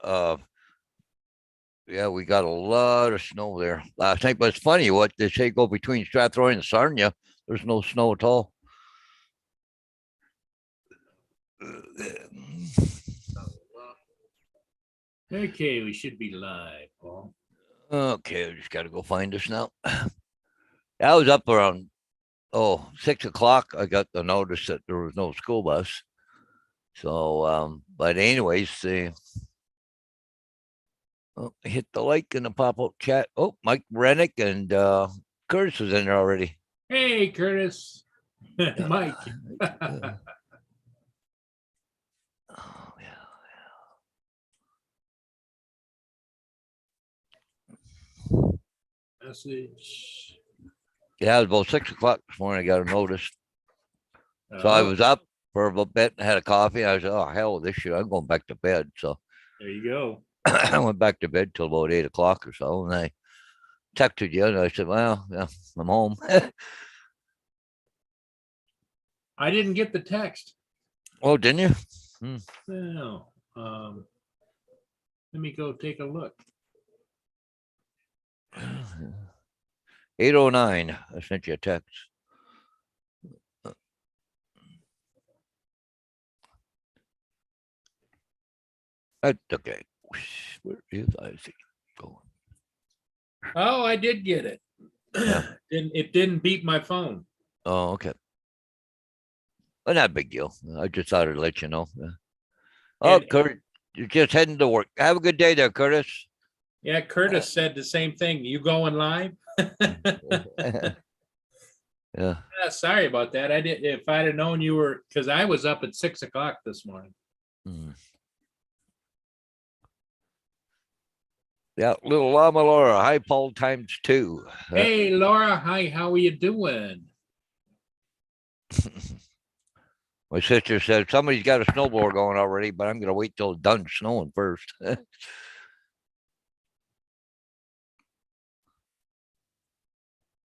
Yeah, we got a lot of snow there last night, but it's funny what they say go between Strathroy and Sarnia. There's no snow at all. Okay, we should be live, Paul. Okay, I just got to go find this now. I was up around 6 o'clock. I got the notice that there was no school bus. So, but anyways, hit the like in the pop up chat. Oh, Mike Rennick and Curtis was in there already. Hey, Curtis. Mike. Oh, yeah. Message. Yeah, it was about 6 o'clock this morning. I got a notice. So I Oh, was up for a bit and had a coffee. I was oh hell with this shit. I'm going back to bed. So there you go. I went back to bed till about 8 o'clock or so, and I texted you and I said, "Well, yeah, I'm home." I didn't get the text. Oh, didn't you? No. Let me go take a look. 8:09. I sent you a text. That's okay. Where is Isaac going? Oh, I did get it. Yeah. It didn't beep my phone. Oh, okay. Well, not a big deal. I just thought I'd let you know. Oh, And Kurt, you're just heading to work. Have a good day there, Curtis. yeah, Curtis said the same thing. You going live? Yeah. Yeah, sorry about that. I did. If I'd have known you were, because I was up at 6 o'clock this morning. Mm. Yeah, little Llama Laura, hi Paul times two. Hey, Laura. Hi. How are you doing? My sister said somebody's got a snowblower going already, but I'm going to wait till it's done snowing first.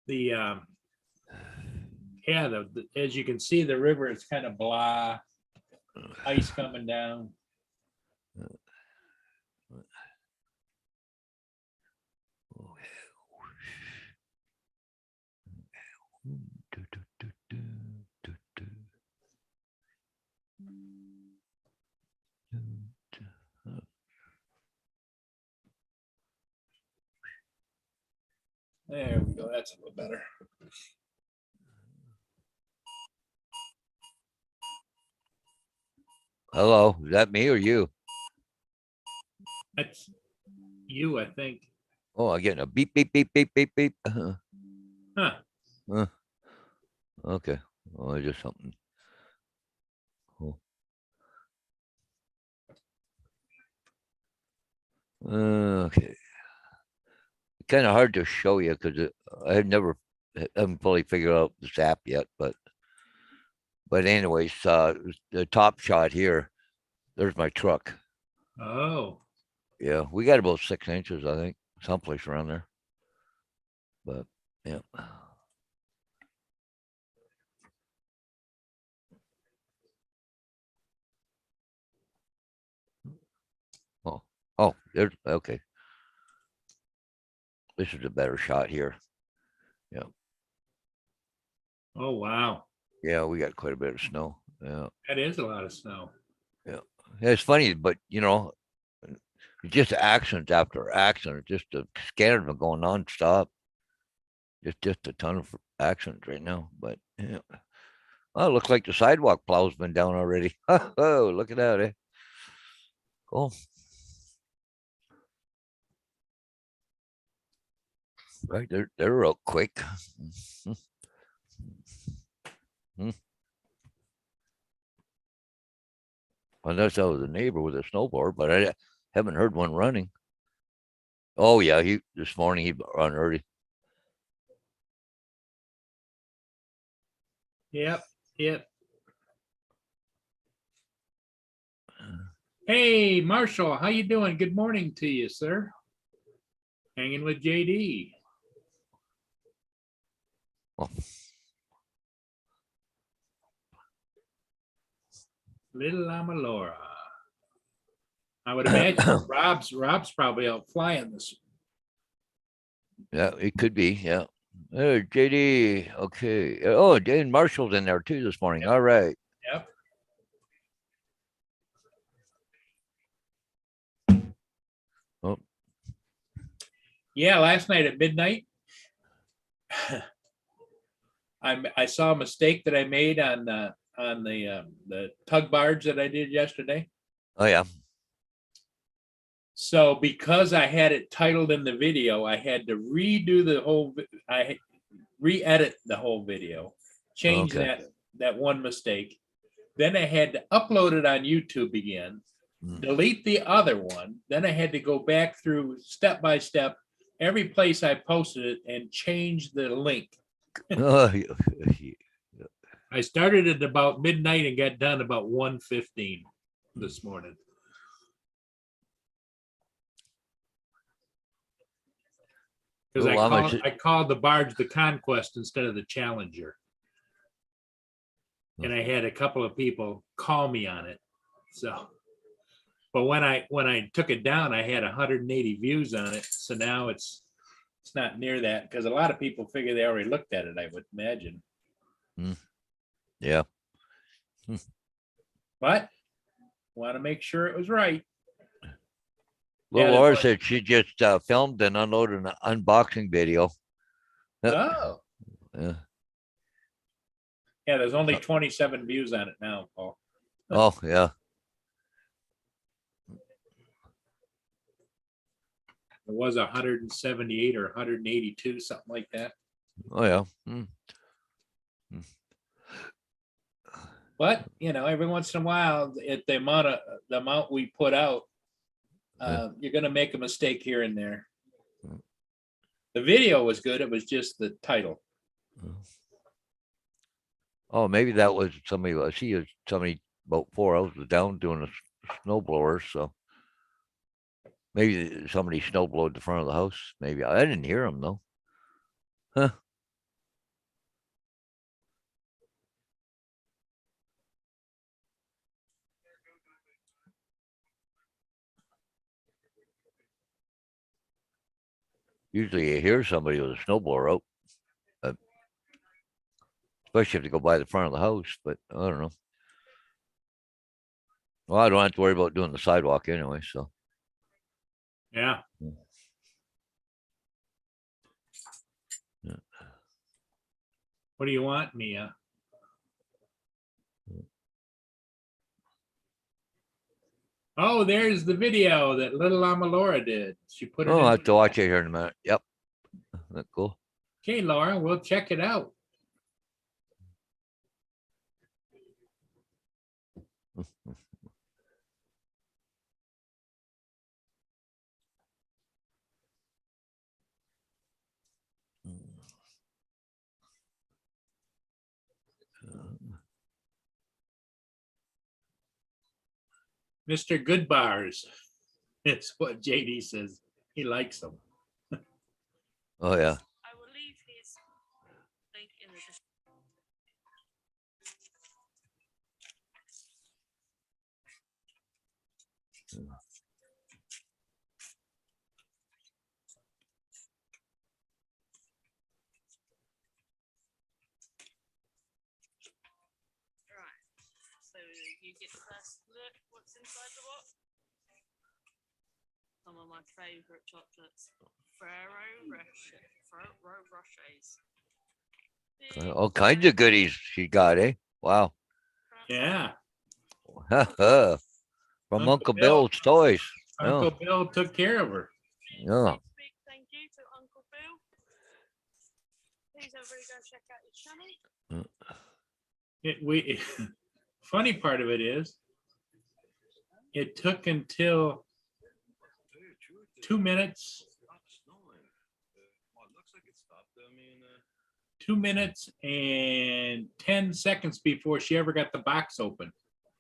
The yeah, as you can see, the river is kind of blah, ice coming down. There we go. That's a little better. Hello, is that me or you? That's you, I think. Oh, I'm getting a beep, beep, beep, beep, beep, beep. Huh. Okay. Oh, just something. Cool. Okay. Kind of hard to show you because I haven't fully figured out this app yet. But anyways, the top shot here. There's my truck. Oh. Yeah, we got about 6 inches, I think, someplace around there. But yeah. Oh, there's okay. This is a better shot here. Yeah. Oh, wow. Yeah, we got quite a bit of snow. Yeah. That is a lot of snow. Yeah. Yeah, it's funny, but just accident after accident, just the scanner been going nonstop. Just a ton of accidents right now. But yeah. Well, it looks like the sidewalk plow's been down already. Oh, look at that, eh? Cool. Right, they're real quick. Unless I was a neighbor with a snowboard, but I haven't heard one running. Oh yeah, he this morning he run early. Yep. Yep. Hey, Marshall, how you doing? Good morning to you, sir. Hanging with JD. Oh. Little Llama Laura. I would imagine Rob's probably out flying this. Yeah, it could be. Yeah. JD. Okay. Oh, Jane Marshall's in there too this morning. All right. Yep. Oh, Yeah, last night at midnight, I saw a mistake that I made on the tug barge that I did yesterday. oh yeah. So because I had it titled in the video, I had to redo the whole. I re-edit the whole video, change Okay. that one mistake. Then I had to upload it on YouTube again, Mm. delete the other one. Then I had to go back through step by step every place I posted it and change the link. Oh, I started at about midnight and got done about 1:15 this morning. Because well, I called the barge the Conquest instead of the Challenger. And I had a couple of people call me on it. So, but when I took it down, I had 180 views on it. So now it's not near that because a lot of people figure they already looked at it, I would imagine. yeah. But want to make sure it was right. Well, Yeah, Laura said she just filmed and unloaded an unboxing video. Oh, Yeah. yeah, there's only 27 views on it now, Paul. Oh, yeah. It was 178 or 182, something like that. Oh, yeah. Mm. But every once in a while, at the amount we put out, you're going to make a mistake here and there. The video was good. It was just the title. Oh, maybe that was somebody. I see somebody about 4 hours down doing a snowblower. So maybe somebody snowblowed the front of the house. Maybe I didn't hear him though. Huh. Usually you hear somebody with a snowblower out, especially if they go by the front of the house. But I don't know. Well, I don't have to worry about doing the sidewalk anyway. So Yeah. Yeah. What do you want, Mia? Oh, there's the video that little Ama Laura did. She put it Oh, in. I have to watch it here in a minute. Yep. That's cool. Okay, Laura, we'll check it out. Mr. Goodbars. It's what JD says. He likes them. Oh yeah. I will leave his link in the description. Right. So you get the first look what's inside the box. Some of my favourite chocolates. Ferrero Rochers. All kinds of goodies she got, eh? Wow. Yeah. From Uncle Uncle Bill. Bill's Toys. Uncle Bill took care of her. Yeah. Big thank you to Uncle Bill. Please everybody go check out his channel. Funny part of it is, it took until 2 minutes. 2 minutes and 10 seconds before she ever got the box open.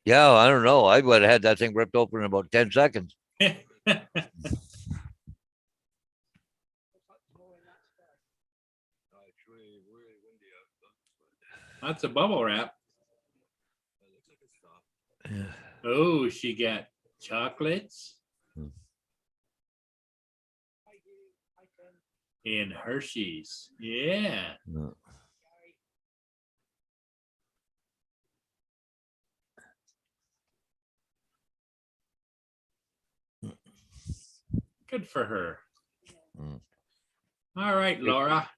Yeah, I don't know. I would have had that thing ripped open in about 10 seconds. Lots of bubble wrap. Yeah. Oh, she got chocolates. Hmm. And Hershey's. Yeah. No. Good for her. Mm. All right, Laura.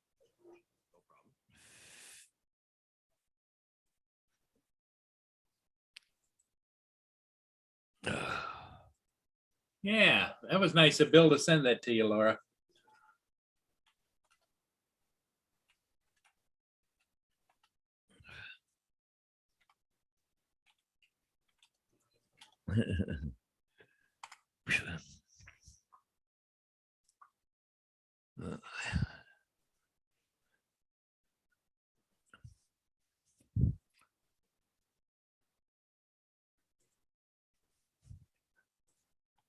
Yeah, that was nice of Bill to send that to you, Laura.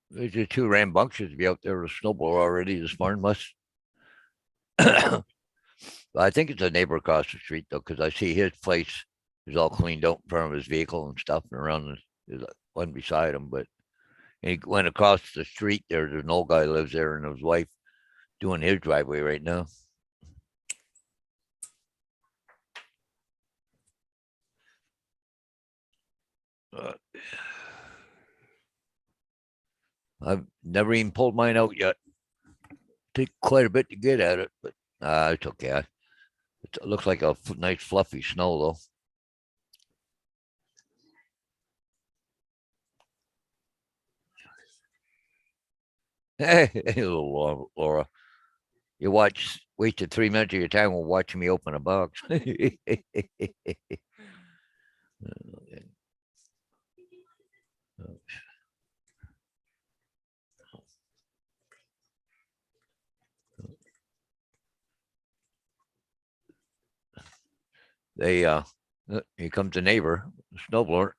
There's just two rambunctious to be out there with a snowblower already this morning. Must. I think it's a neighbor across the street though, because I see his place is all cleaned out in front of his vehicle and stuff, and around there's one beside him. But he went across the street there. There's an old guy lives there, and his wife doing his driveway right now. I've never even pulled mine out yet. Take quite a bit to get at it, but it's okay. It looks like a nice fluffy snow though. Hey, little Laura, you wasted 3 minutes of your time while watching me open a box. They here comes the neighbor, snowblower.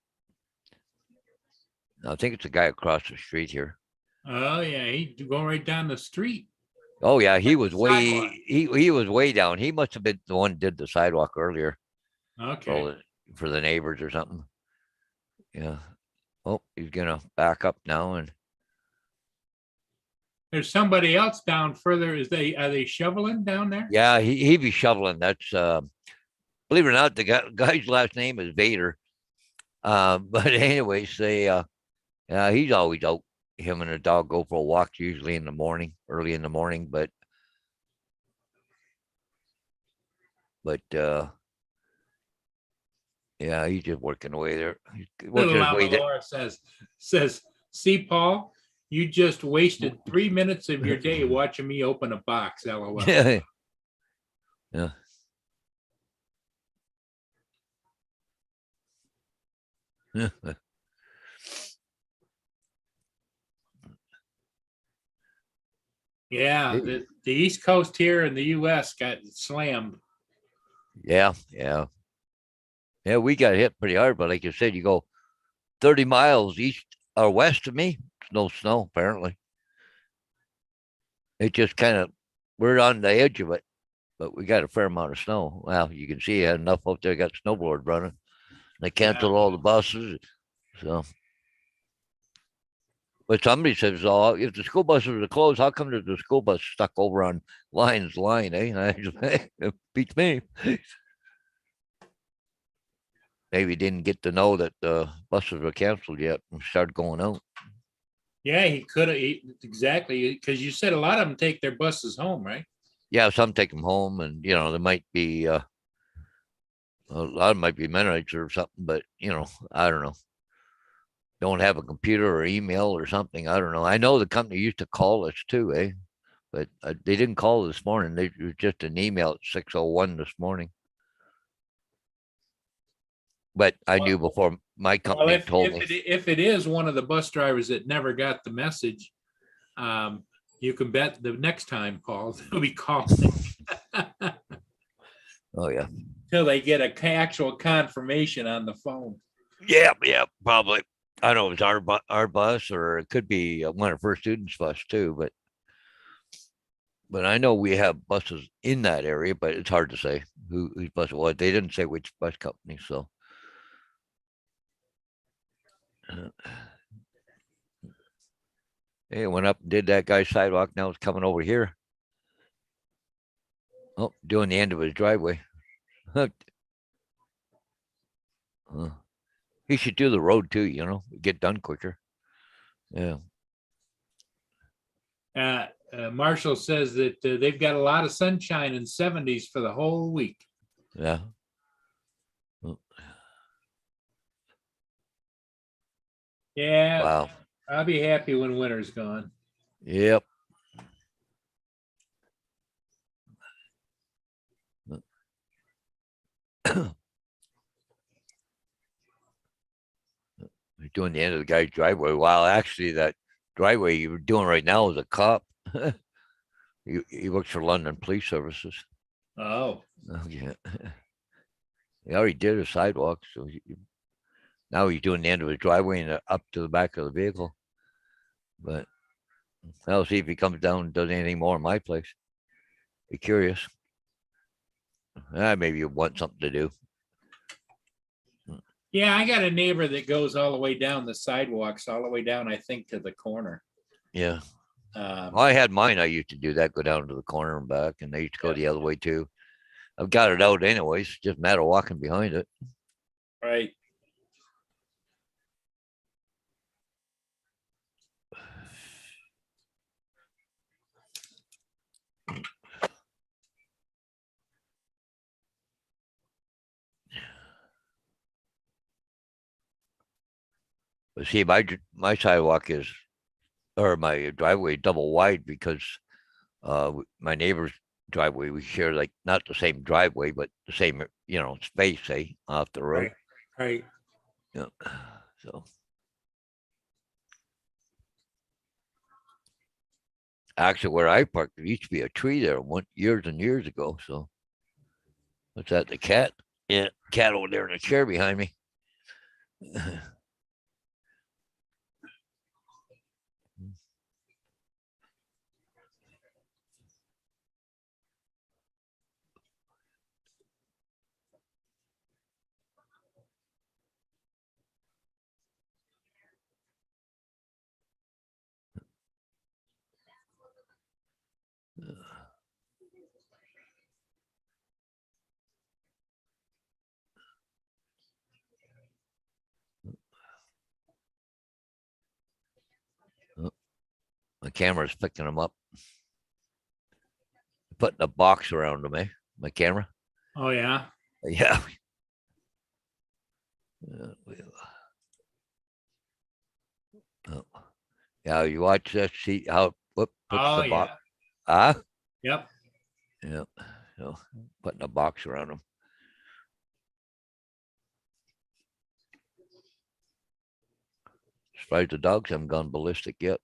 I think it's a guy across the street here. Oh yeah, he going right down the street. Oh yeah, he was Sidewalk. way he was way down. He must have been the one who did the sidewalk earlier Okay. for the neighbors or something. Yeah. Oh, he's gonna back up now and There's somebody else down further. Are they shoveling down there? yeah, he be shoveling. That's believe it or not, the guy's last name is Vader. But anyways, he's always out. Him and the dog go for a walk usually in the morning, early in the morning. But yeah, he's just working away there. He's working Little his Mama way there. Laura says, see, Paul, you just wasted 3 minutes of your day watching me open a box. LOL. Yeah. Yeah. Yeah, the East Coast here in the US got slammed. Yeah, yeah. Yeah, we got hit pretty hard, but like you said, you go 30 miles east or west of me, no snow, apparently. It just kind of, we're on the edge of it, but we got a fair amount of snow. Well, you can see enough up there got snowboard running. They canceled all the buses. So, but somebody says, oh, if the school buses are closed, how come there's a school bus stuck over on Lions Line, eh? It beats me. Maybe didn't get to know that the buses were canceled yet and started going out. Yeah, he could have exactly because you said a lot of them take their buses home, right? Yeah, some take them home, and there might be a lot of them might be Mennonites or something, but I don't know. Don't have a computer or email or something. I don't know. I know the company used to call us too, eh? But they didn't call this morning. It was just an email at 6:01 this morning. But I knew before my Well, company told me. if it is one of the bus drivers that never got the message, you can bet the next time, Paul, they'll be calling Oh yeah. until they get an actual confirmation on the phone. Yeah, probably. I don't know if it's our bus or it could be one of First Students' bus too, but I know we have buses in that area, but it's hard to say whose bus it was. They didn't say which bus company, so Hey, went up and did that guy's sidewalk. Now it's coming over here. Oh, doing the end of his driveway. Uh, he should do the road too, get done quicker. Yeah. Marshall says that they've got a lot of sunshine in 70s for the whole week. Yeah. Oh, Yeah, wow. I'll be happy when winter's gone. Yep. You're doing the end of the guy's driveway. Wow, actually, that driveway you were doing right now is a cop. He works for London Police Services. Oh, Oh, yeah. He already did a sidewalk, so now he's doing the end of his driveway and up to the back of the vehicle. But I'll see if he comes down and does anything more in my place. Be curious. Maybe you want something to do. yeah, I got a neighbor that goes all the way down the sidewalks, all the way down, I think, to the corner. Yeah. Um, Well, I had mine. I used to do that, go down to the corner and back, and they used to go Yeah. the other way too. I've got it out anyways. Just a matter of walking behind it. right. But see, my sidewalk is, or my driveway is double wide because my neighbor's driveway, we share like not the same driveway, but the same, space, say, off the road. Right. Yeah. So actually, where I parked, there used to be a tree there years and years ago. So what's that? The cat? Yeah, cat over there in a chair behind me. My camera's picking them up. Putting a box around them, eh? My camera. Oh, yeah. Yeah. Oh. Yeah, you watch that, see how puts Oh, the box. yeah. Ah, Yep. yeah. So putting a box around them. Surprised the dogs haven't gone ballistic yet.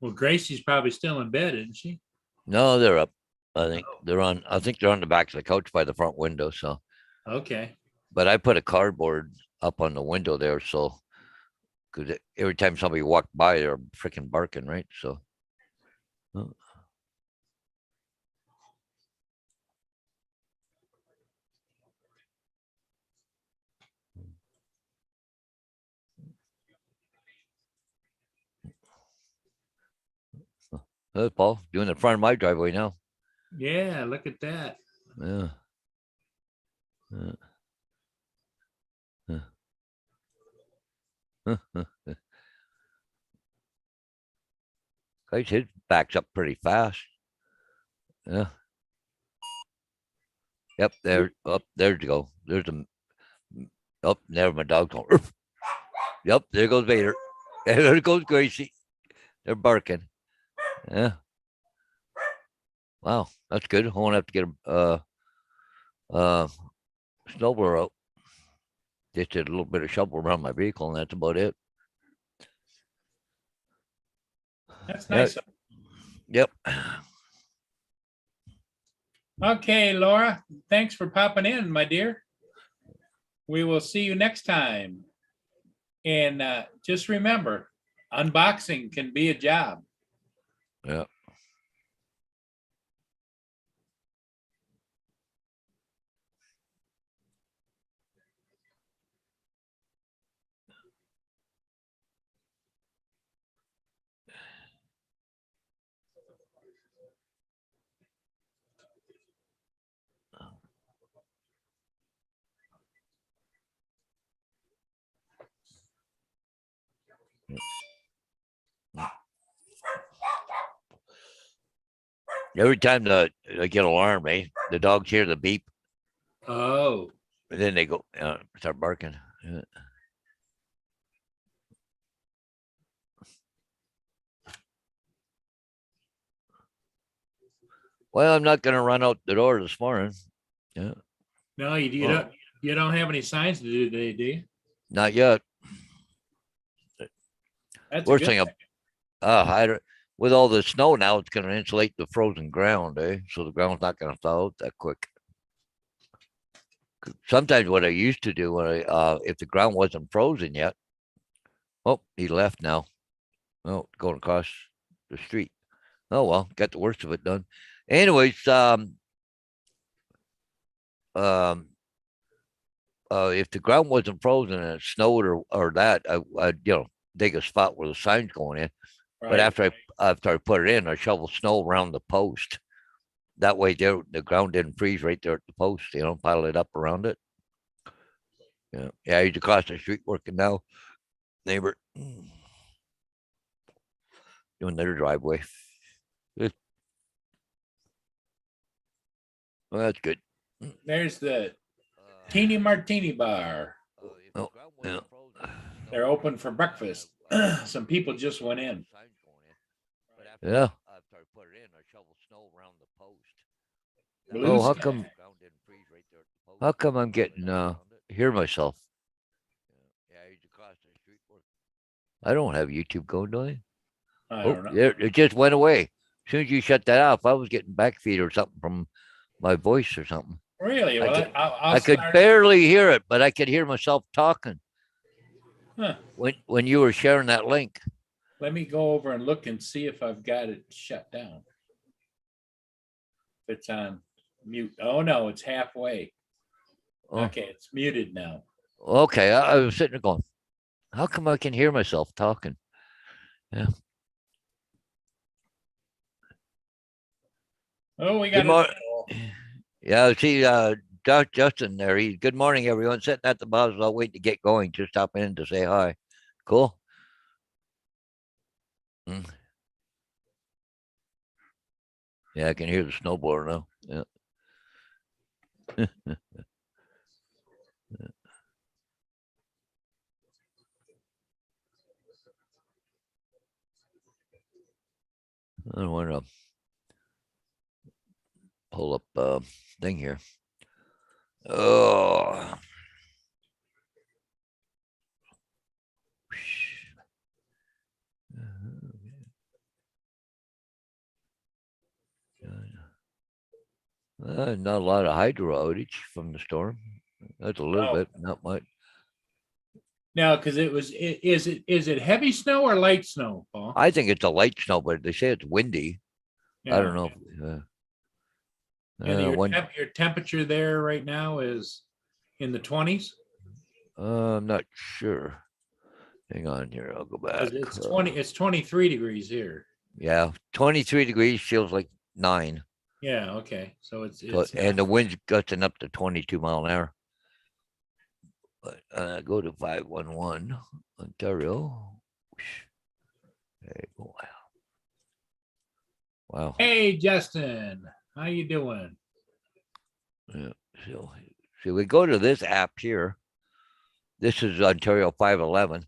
Well, Gracie's probably still in bed, isn't she? No, they're up. I think Oh. they're on. I think they're on the back of the couch by the front window. So, Okay. but I put a cardboard up on the window there, so because every time somebody walked by, they're freaking barking, right? So, oh, there's Paul doing the front of my driveway now. Yeah, look at that. Yeah. Yeah. Guys, his backs up pretty fast. Yeah. Yep. There. Up there you go. There's a. Up there, my dog's going. "Ruff." Yep. There goes Vader. There goes Gracie. They're barking. Yeah. Wow, that's good. I won't have to get a snowblower out. Just did a little bit of shovel around my vehicle, and that's about it. That's Yeah. nice. Yep. Okay, Laura, thanks for popping in, my dear. We will see you next time. And just remember, unboxing can be a job. Yeah. Every time I get alarmed, the dogs hear the beep, Oh, and then they go start barking. Yeah. Well, I'm not going to run out the door this morning. Yeah, no, you Well- don't have any signs to do today, do you? not yet. That's a Worst good thing, thing. with all the snow now, it's going to insulate the frozen ground, so the ground's not going to thaw out that quick. Sometimes what I used to do when if the ground wasn't frozen yet, oh, he left now. Oh, going across the street. Oh well, got the worst of it done. Anyways, if the ground wasn't frozen and it snowed or that, I'd dig a spot where the sign's going in. But Right. after I put it in, I shovel snow around the post. That way, the ground didn't freeze right there at the post. Pile it up around it. Yeah. He's across the street working now. Neighbor doing their driveway. Good. Well, that's good. There's the Teeny Martini Bar. Oh, yeah. They're open for breakfast. Some people just went in. Yeah. Blue Oh, sky. how come I'm getting hear myself? I don't have YouTube going, do I? I Oh, don't know. there, it just went away. As soon as you shut that off, I was getting back feed or something from my voice or something. Really? I Well, could- I'll I could start- barely hear it, but I could hear myself talking Huh. when you were sharing that link. Let me go over and look and see if I've got it shut down. If it's on mute. Oh, no, it's halfway. Oh, Okay, it's muted now. okay. I was sitting there going, how come I can hear myself talking? Oh, we Good got mor- it. Yeah, see, Justin there. Good morning, everyone. Sitting at the bottom, I'll wait to get going. Just stop in to say hi. Cool. Mm. Yeah, I can hear the snowblower now. Yeah. I don't want to pull up thing here. Oh. Not a lot of hydro outage from the storm. That's a little Oh. bit, not much. No, because is it heavy snow or light snow, Paul? I think it's a light snow, but they say it's windy. I don't know. And One, your temperature there right now is in the 20s? I'm not sure. Hang on here. I'll go back. It's 23 degrees here. Yeah, 23 degrees feels like 9. Yeah, okay. So it's And the wind's gusting up to 22 mile an hour. But go to 511 Ontario. Hey, wow. Hey, Justin, how you doing? Yeah. So we go to this app here. This is Ontario 511.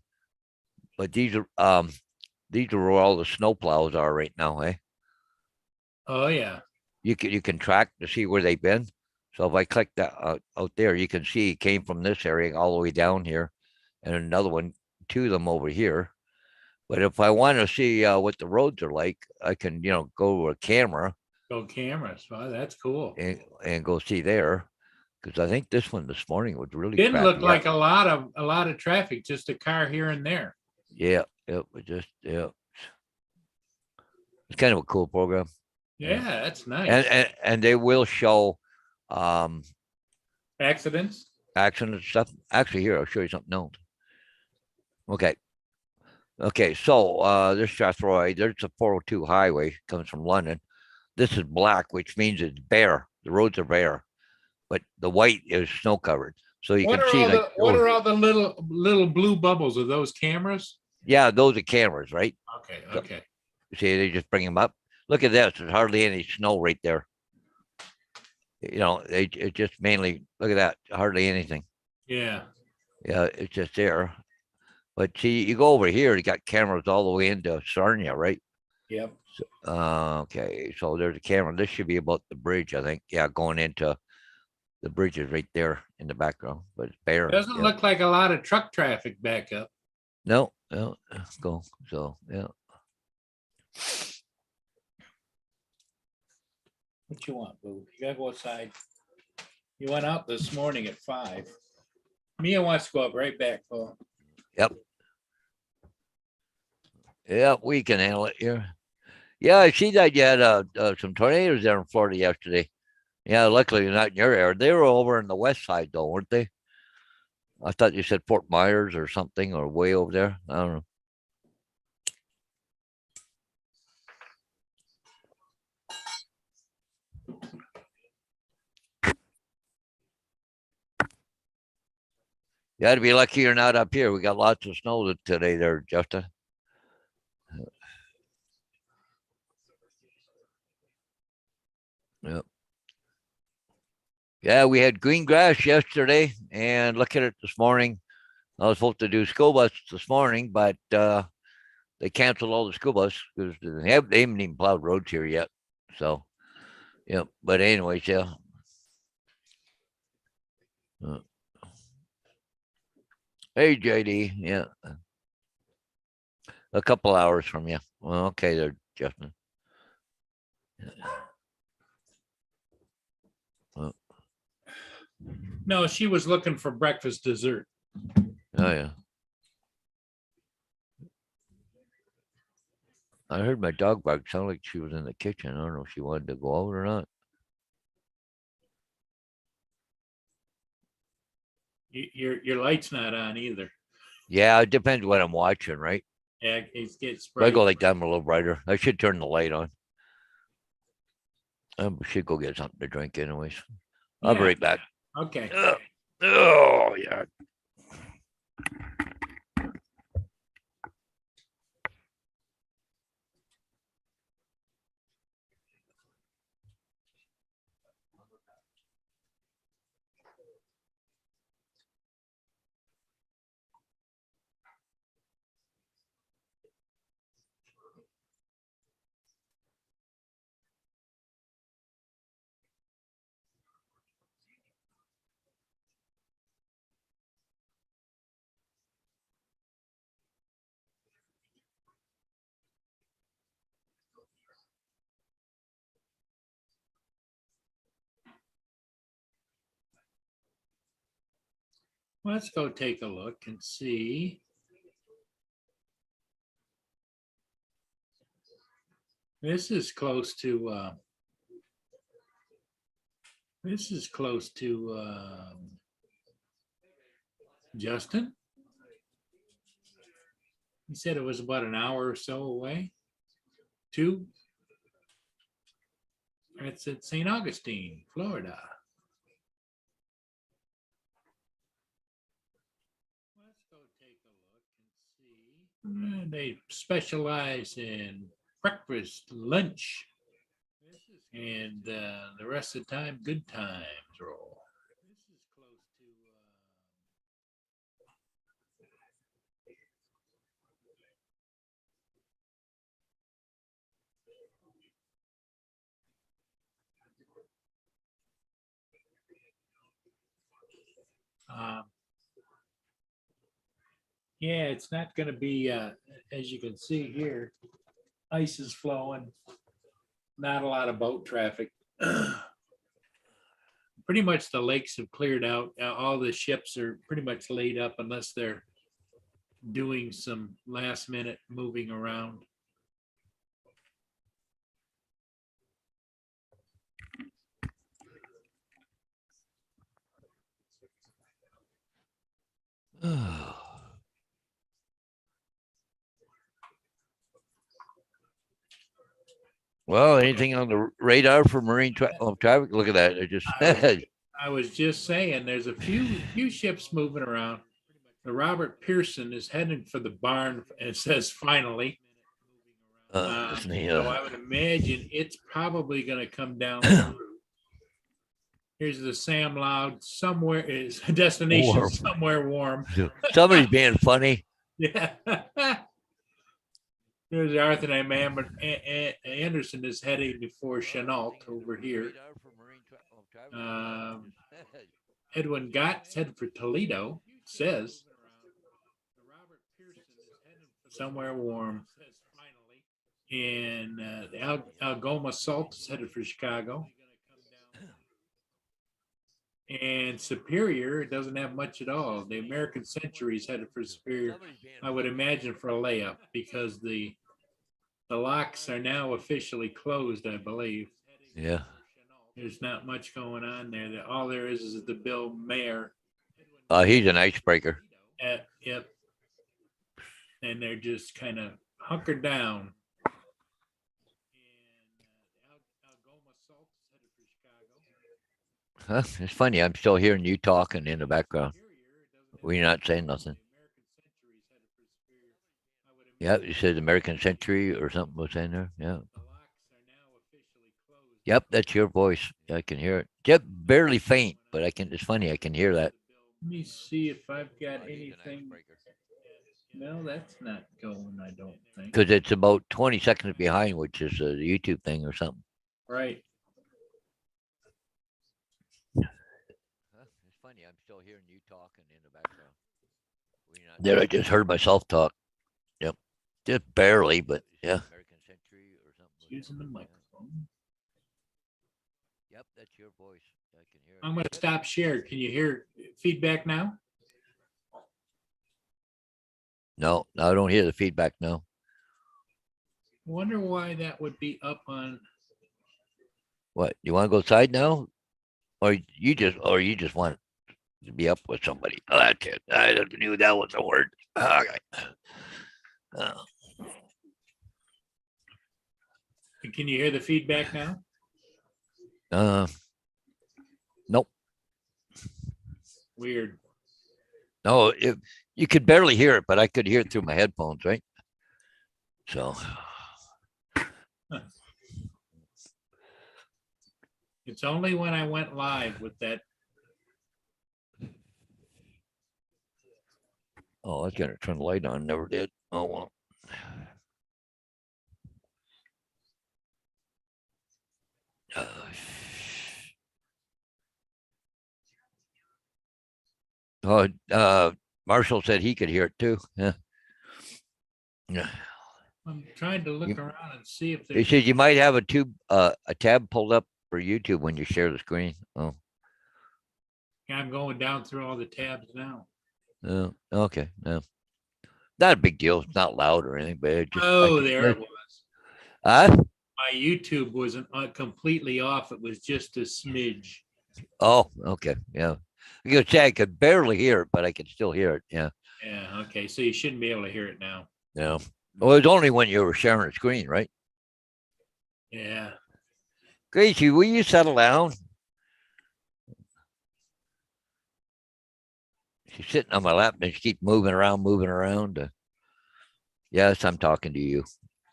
But these are where all the snow plows are right now, eh? Oh yeah. You can track to see where they've been. So if I click that out there, you can see it came from this area all the way down here, and another one, 2 of them over here. But if I want to see what the roads are like, I can go to a camera. Go cameras. Wow, that's cool. And go see there, because I think this one this morning was really Didn't look crappy. like a lot of traffic, just a car here and there. Yeah, it was just It's kind of a cool program. Yeah, that's nice. And they will show Accidents? accident stuff. Actually, here I'll show you something else. Okay, so there's Strathroy. There's the 402 highway, comes from London. This is black, which means it's bare. The roads are bare, but the white is snow covered. So you What can are see all like what are all the little blue bubbles? Are those cameras? Yeah, those are cameras, right? Okay, So- okay. See, they just bring them up. Look at this. There's hardly any snow right there. It just mainly, look at that, hardly anything. Yeah, Yeah, it's just there. But see, you go over here, you got cameras all the way into Sarnia, right? yep. Okay, so there's a camera. This should be about the bridge, I think. Yeah, going into the bridge is right there in the background, but it's bare. Doesn't Yeah. look like a lot of truck traffic back up. No, go. So yeah. What you want, boo? You gotta go outside. You went out this morning at 5. Mia wants to go up right back, Paul. Yeah, we can handle it here. Yeah, I see that you had some tornadoes there in Florida yesterday. Yeah, luckily not in your area. They were over in the west side though, weren't they? I thought you said Fort Myers or something, or way over there. I don't know. You got to be lucky you're not up here. We got lots of snow today there, Justin. Yep. Yeah, we had green grass yesterday, and look at it this morning. I was supposed to do school bus this morning, but they canceled all the school bus because they haven't even plowed roads here yet. So, yeah. But anyways, yeah. Hey, JD. Yeah. A couple hours from you. Well, okay, there, Justin. No, she was looking for breakfast dessert. Oh yeah. I heard my dog bark. Sounded like she was in the kitchen. I don't know if she wanted to go out or not. Your light's not on either. Yeah, it depends what I'm watching, right? Yeah, it gets If I go bright. like that, I'm a little brighter. I should turn the light on. I should go get something to drink, anyways. I'll be Yeah. right back. Okay. Oh yeah. Let's go take a look and see. This is close to Justin. He said it was about an hour or so away. 2. It's at St. Augustine, Florida. Let's go take a look and see. They specialize in breakfast, lunch, and the rest of the time, good times roll. This is close to. Yeah, it's not going to be, as you can see here, ice is flowing, not a lot of boat traffic. Pretty much the lakes have cleared out. All the ships are pretty much laid up unless they're doing some last minute moving around. Well, anything on the radar for marine traffic? Look at that. It just I was just saying, there's a few ships moving around. The Robert Pearson is heading for the barn and it says finally. Listen So here. I would imagine it's probably gonna come down through. Here's the Sam Loud, somewhere is destination Warm. somewhere warm. Somebody's being funny. Yeah. Here's Arthur and Anderson is heading before Chenault over here. Edwin Gott's headed for Toledo, says. Somewhere warm. And the Algoma Salt is headed for Chicago. And Superior doesn't have much at all. The American Century is headed for Superior. I would imagine for a layup because the locks are now officially closed, I believe. Yeah. There's not much going on there. All there is the Bill Mayer. He's an icebreaker. Yep. And they're just kind of hunkered down. Huh? It's funny. I'm still hearing you talking in the background. We're not saying nothing. Yeah, you said American Century or something was in there. Yeah. Yep, that's your voice. I can hear it. Yep, barely faint, but I can. It's funny. I can hear that. Let me see if I've got anything. No, that's not going, I don't think. Because it's about 20 seconds behind, which is the YouTube thing or something. Right. It's funny. I'm still hearing you talking in the background. There, I just heard myself talk. Yep. Just barely, but yeah. American Century or something. Using the microphone. Yep, that's your voice. I can hear it. I'm going to stop share. Can you hear feedback now? No, I don't hear the feedback now. Wonder why that would be up on. What? You want to go side now? Or you just want to be up with somebody? Oh, that's it. I knew that was a word. Okay. Can you hear the feedback now? Nope. Weird. No, you could barely hear it, but I could hear it through my headphones, right? So. It's only when I went live with that. Oh, I was going to turn the light on. Never did. Oh, well. Marshall said he could hear it too. Yeah. Yeah. I'm trying to look around and see if He there's. said you might have a tab pulled up for YouTube when you share the screen. Oh. I'm going down through all the tabs now. Oh, okay. No. Not a big deal. It's not loud or anything, but it just. There it was. Huh? My YouTube wasn't completely off. It was just a smidge. Oh, okay. Yeah. I was gonna say I could barely hear it, but I can still hear it. Yeah. Yeah. Okay. So you shouldn't be able to hear it now. Yeah. Well, it's only when you were sharing a screen, right? Yeah. Gracie, will you settle down? She's sitting on my lap and she keeps moving around. Yes, I'm talking to you.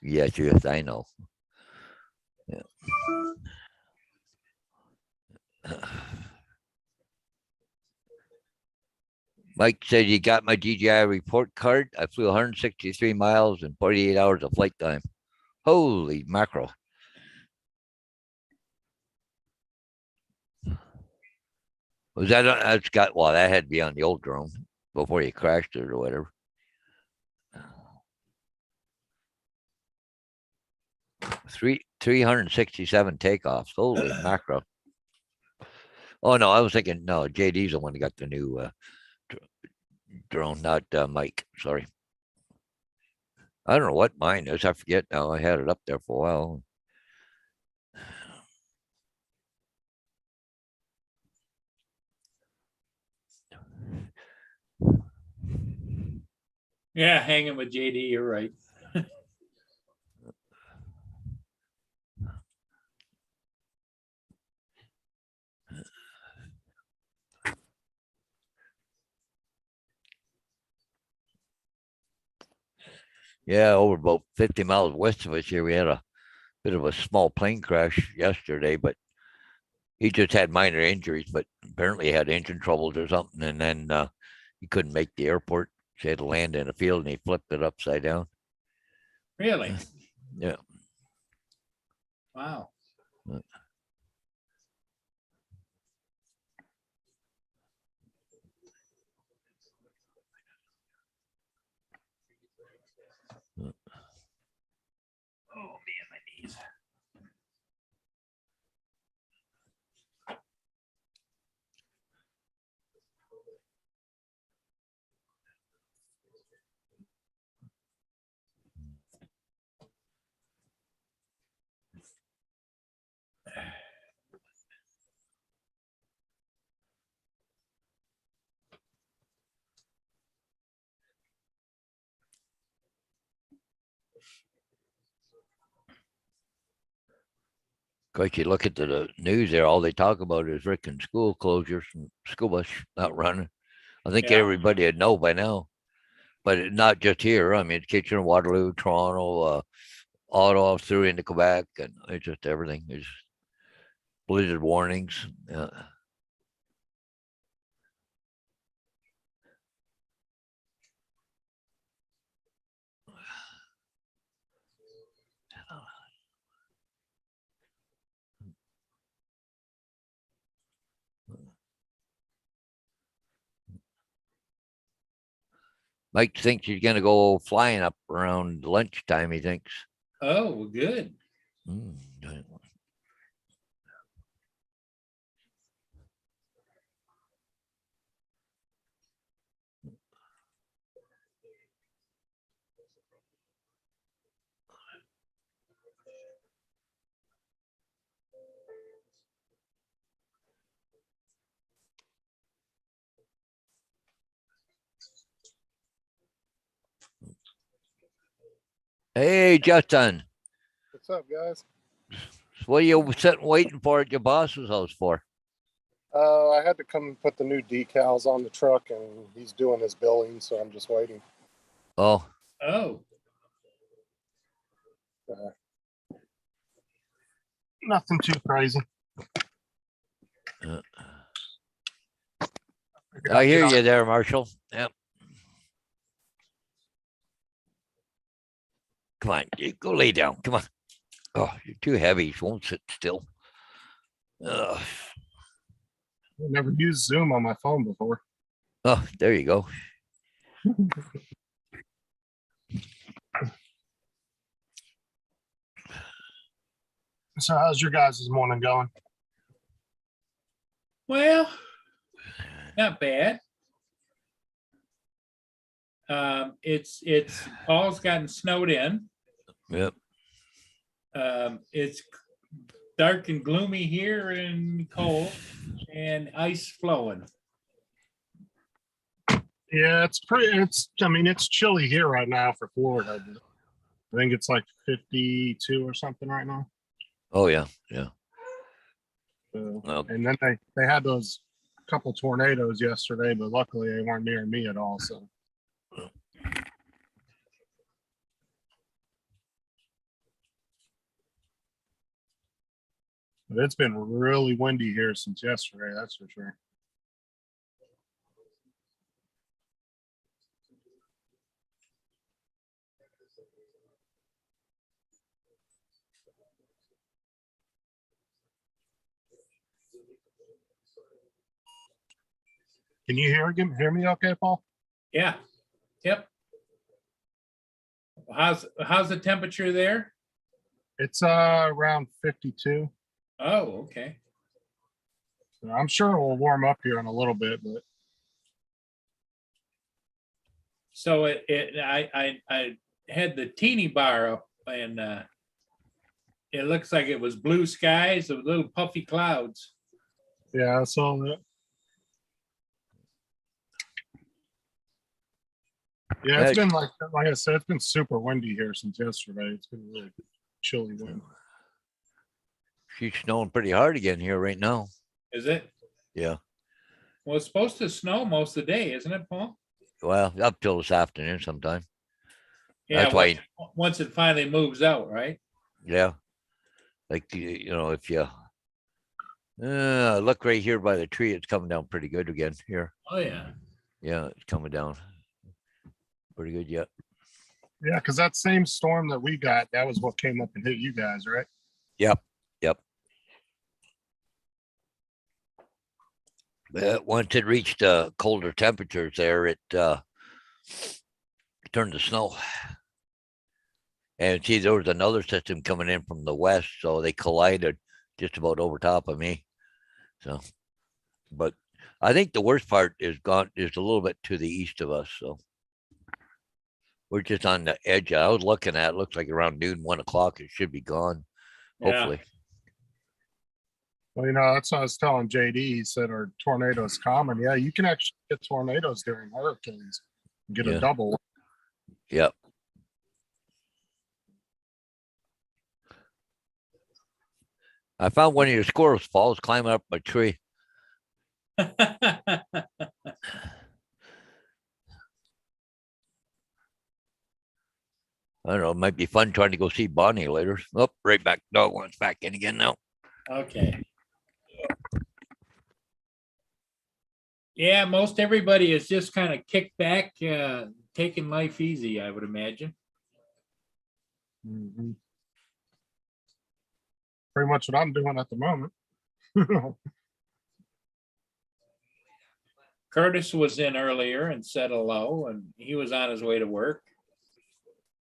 Yes, I know. Yeah. Mike said, you got my DJI report card. I flew 163 miles in 48 hours of flight time. Holy mackerel. Was that's got, well, that had to be on the old drone before you crashed it or whatever. Three 367 takeoffs. Holy mackerel. Oh, no, I was thinking, no, JD's the one that got the new drone, not Mike. Sorry. I don't know what mine is. I forget now. I had it up there for a while. Yeah. Hanging with JD. You're right. Yeah, over about 50 miles west of us here, we had a bit of a small plane crash yesterday, but he just had minor injuries, but apparently he had engine troubles or something. And then he couldn't make the airport. So he had to land in a field and he flipped it upside down. Really? Yeah. Wow. Oh man, my knees. Of course, you look at the news there, all they talk about is freaking school closures and school bus not running. I think Yeah. everybody would know by now, but not just here. I mean, Kitchener, Waterloo, Toronto, Ottawa through into Quebec, and it's just everything. It's blizzard warnings. Mike thinks he's going to go flying up around lunchtime, he thinks. Oh, good. Mm. Hey, Justin, What's up, guys? what are you sitting waiting for at your boss's house for? I had to come and put the new decals on the truck, and he's doing his billing, so I'm just waiting. Oh, Oh, Nothing too crazy. uh, Figured I I'd hear get on- you there, Marshall. Yep. Come on, you go lay down. Come on. Oh, you're too heavy. You won't sit still. Ugh. I've never used Zoom on my phone before. Oh, there you go. So, how's your guys' morning going? well, not bad. It's Paul's gotten snowed in. Yep. It's dark and gloomy here and cold and ice flowing. Yeah, I mean, it's chilly here right now for Florida. But I think it's like 52 or something right now. Oh, yeah. Yeah. So, Well, and then they had those couple tornadoes yesterday, but luckily they weren't near me at all. So, but it's been really windy here since yesterday, that's for sure. Can you hear me okay, Paul? Yeah. Yep. How's the temperature there? It's around 52. Oh, okay. So I'm sure it will warm up here in a little bit, but So I had the teeny bar up and it looks like it was blue skies with little puffy clouds. yeah, I saw that. Yeah, it's been like I said, it's been super windy here since yesterday. It's been really chilly wind. she's snowing pretty hard again here right now. Is it? Yeah. Well, it's supposed to snow most of the day, isn't it, Paul? Well, up till this afternoon sometime. Yeah, That's why, once it finally moves out, right? yeah. Like, you know, if you, look right here by the tree, it's coming down pretty good again here. Oh, yeah. Yeah, it's coming down. Pretty good, yeah. Yeah, because that same storm that we got, that was what came up and hit you guys, right? Yep, yep. Once it reached colder temperatures there, it turned to snow. And see, there was another system coming in from the west, so they collided just about over top of me. So, but I think the worst part is a little bit to the east of us. So we're just on the edge. I was looking at it, looks like around noon, 1 o'clock, it should be gone. Yeah. Hopefully. Well, you know, that's what I was telling JD. He said, are tornadoes common? Yeah, you can actually get tornadoes during hurricanes. Get Yeah. a double. Yep. I found one of your squirrels falls climbing up a tree. I don't know. It might be fun trying to go see Bonnie later. Oh, right back. Dog wants back in again now. Okay. Yeah, most everybody is just kind of kicked back, taking life easy, I would imagine. Mhm. Pretty much what I'm doing at the moment. Curtis was in earlier and said hello, and he was on his way to work.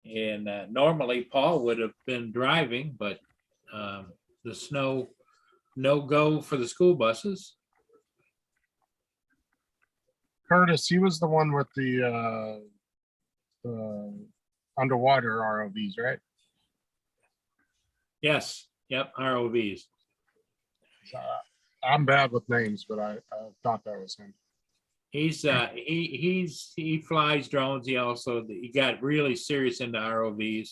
And normally Paul would have been driving, but the snow, no go for the school buses. Curtis, he was the one with the underwater ROVs, right? Yes, yep, ROVs. I'm bad with names, but I thought that was him. He flies drones. He got really serious into ROVs,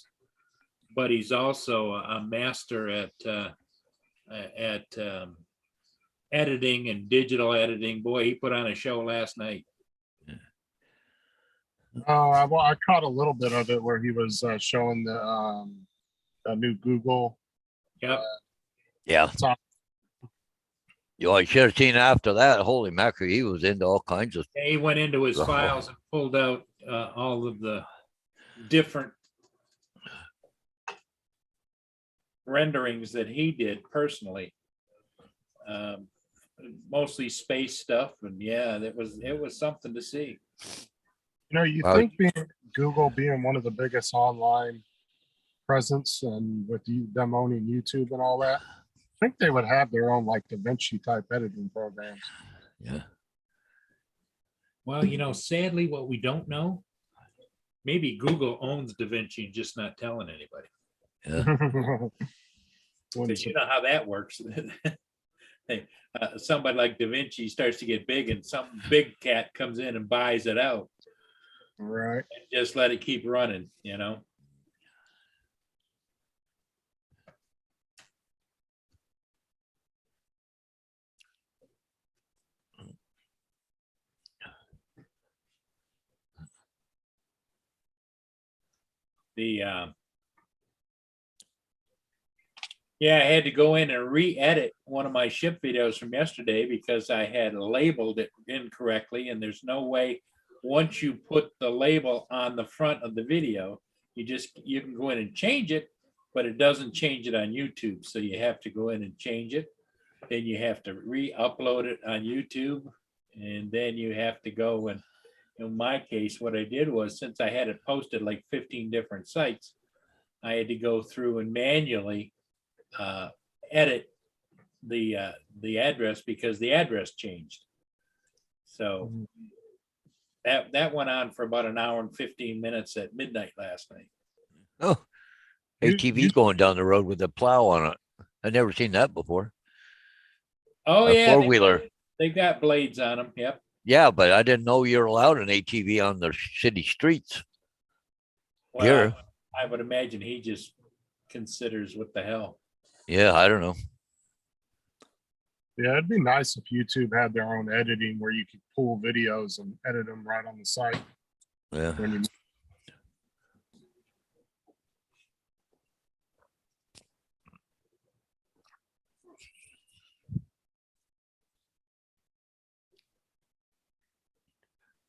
but he's also a master at editing and digital editing. Boy, he put on a show last night. Well, I caught a little bit of it where he was showing the new Google. Yep. Yeah. Top. You I should have seen after that. Holy mackerel, he was into all kinds of. He went into his Oh. files and pulled out all of the different renderings that he did personally. Mostly space stuff, and yeah, it was something to see. You know, you think Google being one of the biggest online presence and with them owning YouTube and all that, I think they would have their own like DaVinci type editing programs. Yeah. Well, sadly, what we don't know, maybe Google owns DaVinci and just not telling anybody. Yeah. Because you know how that works. Hey, somebody like DaVinci starts to get big and some big cat comes in and buys it out. Right. And just let it keep running, Yeah, I had to go in and re-edit one of my ship videos from yesterday because I had labeled it incorrectly, and there's no way, once you put the label on the front of the video, you can go in and change it, but it doesn't change it on YouTube. So you have to go in and change it. Then you have to re-upload it on YouTube, and then you have to go and, in my case, what I did was, since I had it posted like 15 different sites, I had to go through and manually edit the address because the address changed. So that went on for about an hour and 15 minutes at midnight last night. Oh, ATV going down the road with a plow on it. I've never seen that before. Oh, A yeah. four-wheeler. They've got blades on them. Yep. Yeah, but I didn't know you're allowed an ATV on the city streets. Well, Here. I would imagine he just considers what the hell. Yeah, I don't know. Yeah, it'd be nice if YouTube had their own editing where you could pull videos and edit them right on the site. Yeah. When you...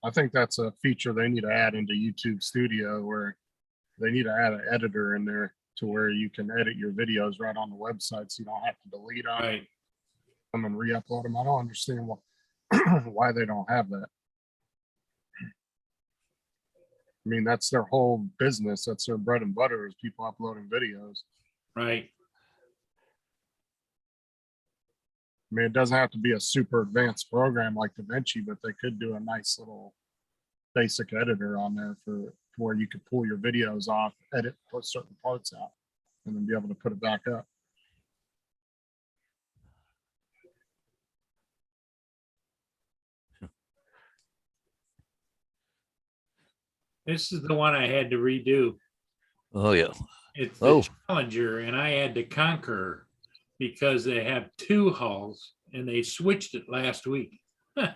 I think that's a feature they need to add into YouTube Studio, where they need to add an editor in there to where you can edit your videos right on the website, so you don't have to delete Right. them and re-upload them. I don't understand why they don't have that. I mean, that's their whole business. That's their bread and butter, is people uploading videos. Right. I mean, it doesn't have to be a super advanced program like DaVinci, but they could do a nice little basic editor on there for where you could pull your videos off, edit, put certain parts out, and then be able to put it back up. This is the one I had to redo. Oh, yeah. It's the Oh. Challenger, and I had to Conqueror because they have two hulls, and they switched it last week. Huh.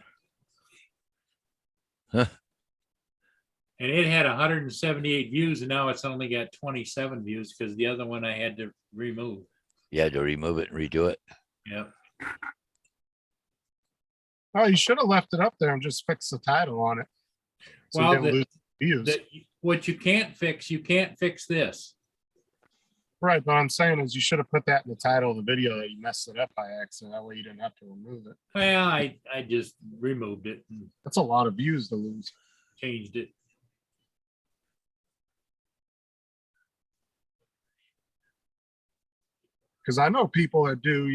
And it had 178 views, and now it's only got 27 views because the other one I had to remove. You had to remove it and redo it. Yep. Oh, you should have left it up there and just fixed the title on it. So Well, you didn't lose views. What you can't fix this. Right, but I'm saying is you should have put that in the title of the video that you messed it up by accident. That way you didn't have to remove it. Well, I just removed it and That's a lot of views to lose. changed it. Because I know people that do,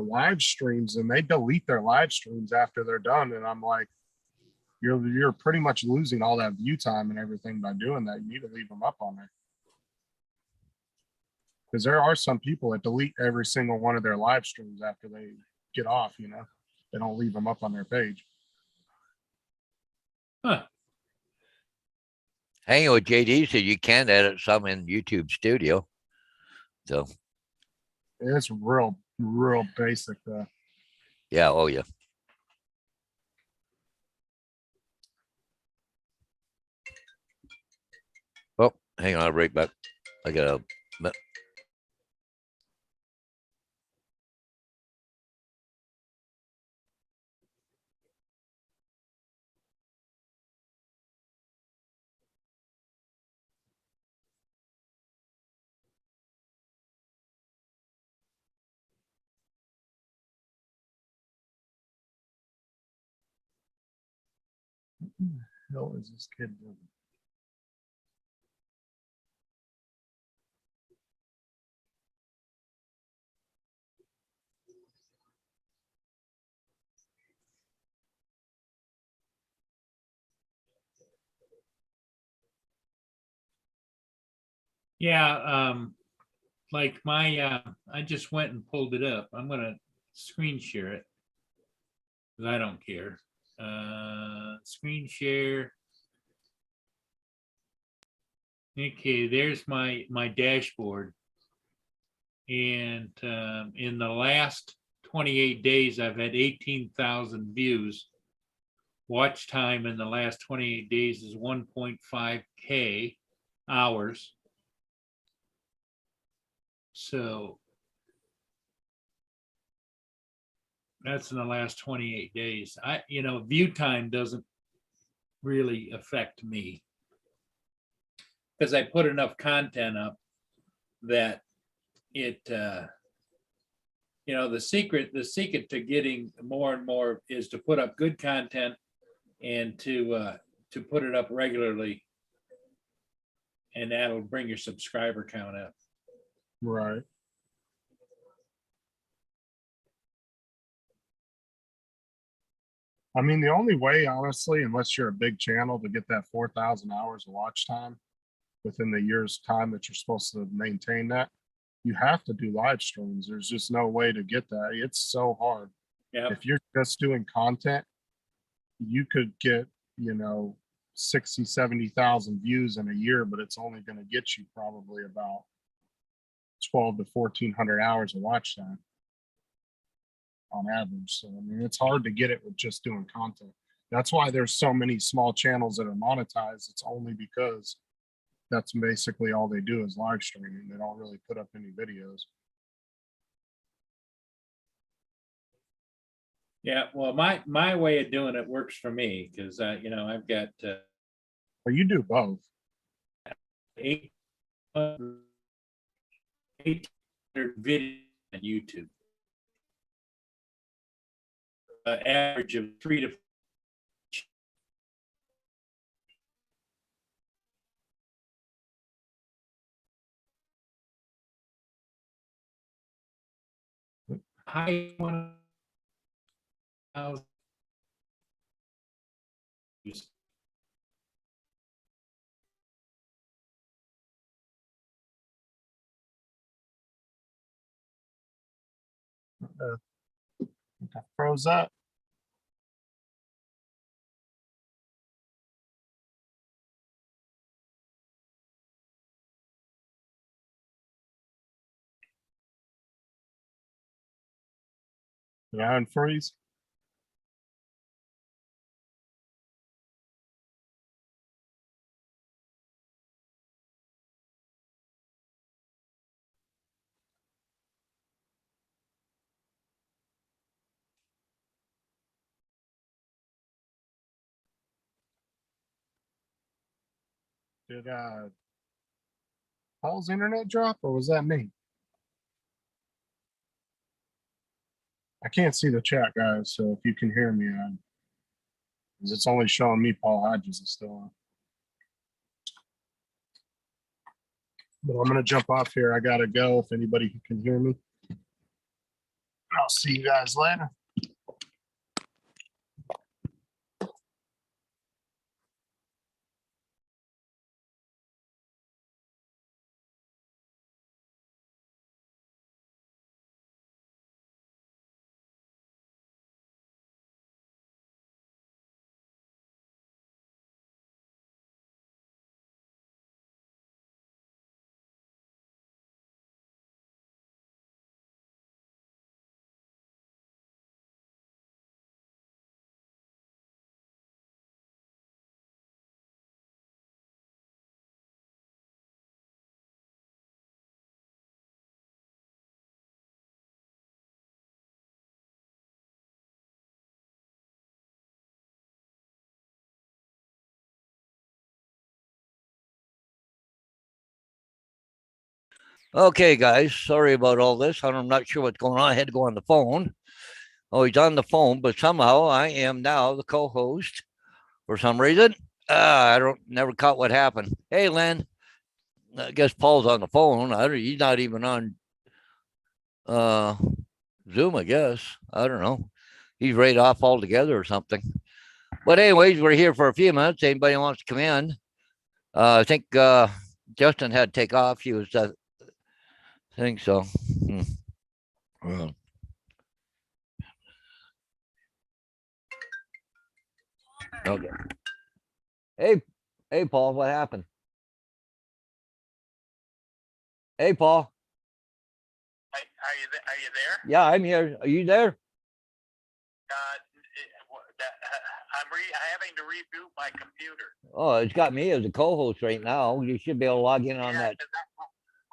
live streams, and they delete their live streams after they're done. And I'm like, you're pretty much losing all that view time and everything by doing that. You need to leave them up on there. Because there are some people that delete every single one of their live streams after they get off, they don't leave them up on their page. Huh. Hanging with JD said you can edit some in YouTube Studio. So, It's real basic though. yeah. Oh, yeah. Oh, hang on. I'll be right back. I got a. Hell is this kid doing? Yeah, like I just went and pulled it up. I'm gonna screen share it. 'Cause I don't care. Screen share. Okay, there's my dashboard. And in the last 28 days, I've had 18,000 views. Watch time in the last 28 days is 1.5K hours. So that's in the last 28 days. View time doesn't really affect me because I put enough content up that it, the secret to getting more and more is to put up good content and to put it up regularly, and that'll bring your subscriber count up. Right. I mean, the only way, honestly, unless you're a big channel, to get that 4,000 hours of watch time within the year's time that you're supposed to maintain that, you have to do live streams. There's just no way to get that. It's so hard. Yeah. If you're just doing content, you could get, 60, 70,000 views in a year, but it's only going to get you probably about 12 to 1,400 hours of watch time on average. So, I mean, it's hard to get it with just doing content. That's why there's so many small channels that are monetized. It's only because that's basically all they do is live streaming. They don't really put up any videos. Yeah, well, my way of doing it works for me because you know, I've got Well, you do both. 800 videos on YouTube. Average of 3 to high 1,000 views. I froze up. Yeah, unfreeze. Did Paul's internet drop or was that me? I can't see the chat, guys. So if you can hear me, 'cause it's only showing me Paul Hodges is still on. But I'm gonna jump off here. I gotta go. If anybody can hear me, I'll see you guys later. Okay, guys, sorry about all this. I'm not sure what's going on. I had to go on the phone. Oh, he's on the phone, but somehow I am now the co-host for some reason. I don't never caught what happened. Hey, Len, I guess Paul's on the phone. He's not even on Zoom, I guess. I don't know. He's right off altogether or something. But anyways, we're here for a few minutes. Anybody wants to come in? I think Justin had to take off. He was, I think so. Okay. Hey, Paul, what happened? Hey, Paul. Are you there? Yeah, I'm here. Are you there? I'm having to reboot my computer. Oh, it's got me as a co-host right now. You should be able to log in on Yeah, that. 'cause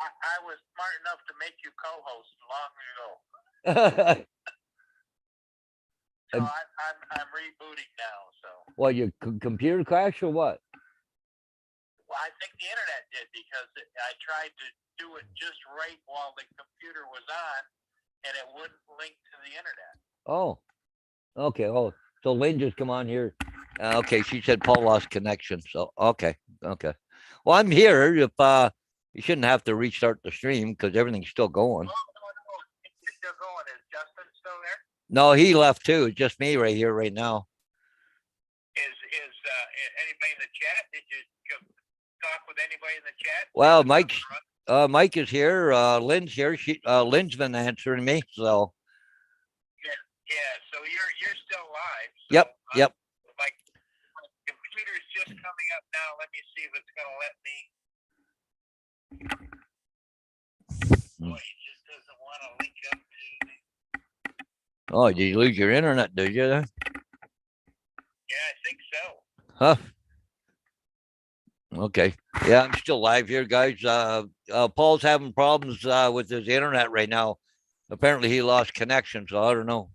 I was smart enough to make you co-host long ago. So I'm rebooting now. So What, your computer crash or what? well, I think the internet did because I tried to do it just right while the computer was on, and it wouldn't link to the internet. Oh, okay. Oh, so Lynn just come on here. Okay, she said Paul lost connection. So okay. Well, I'm here. If you shouldn't have to restart the stream because everything's still going. No, it's still going. Is Justin still there? No, he left too. It's just me right here right now. Is anybody in the chat? Did you talk with anybody in the chat? Well, Mike is here. Lynn's here. Lynn's been answering me. So Yeah, so you're still live. So, yep. My computer's just coming up now. Let me see if it's gonna let me. Boy, it just doesn't want to link up to the. Oh, did you lose your internet? Did you? Yeah, I think so. Huh? Okay. Yeah, I'm still live here, guys. Paul's having problems with his internet right now. Apparently, he lost connection, so I don't know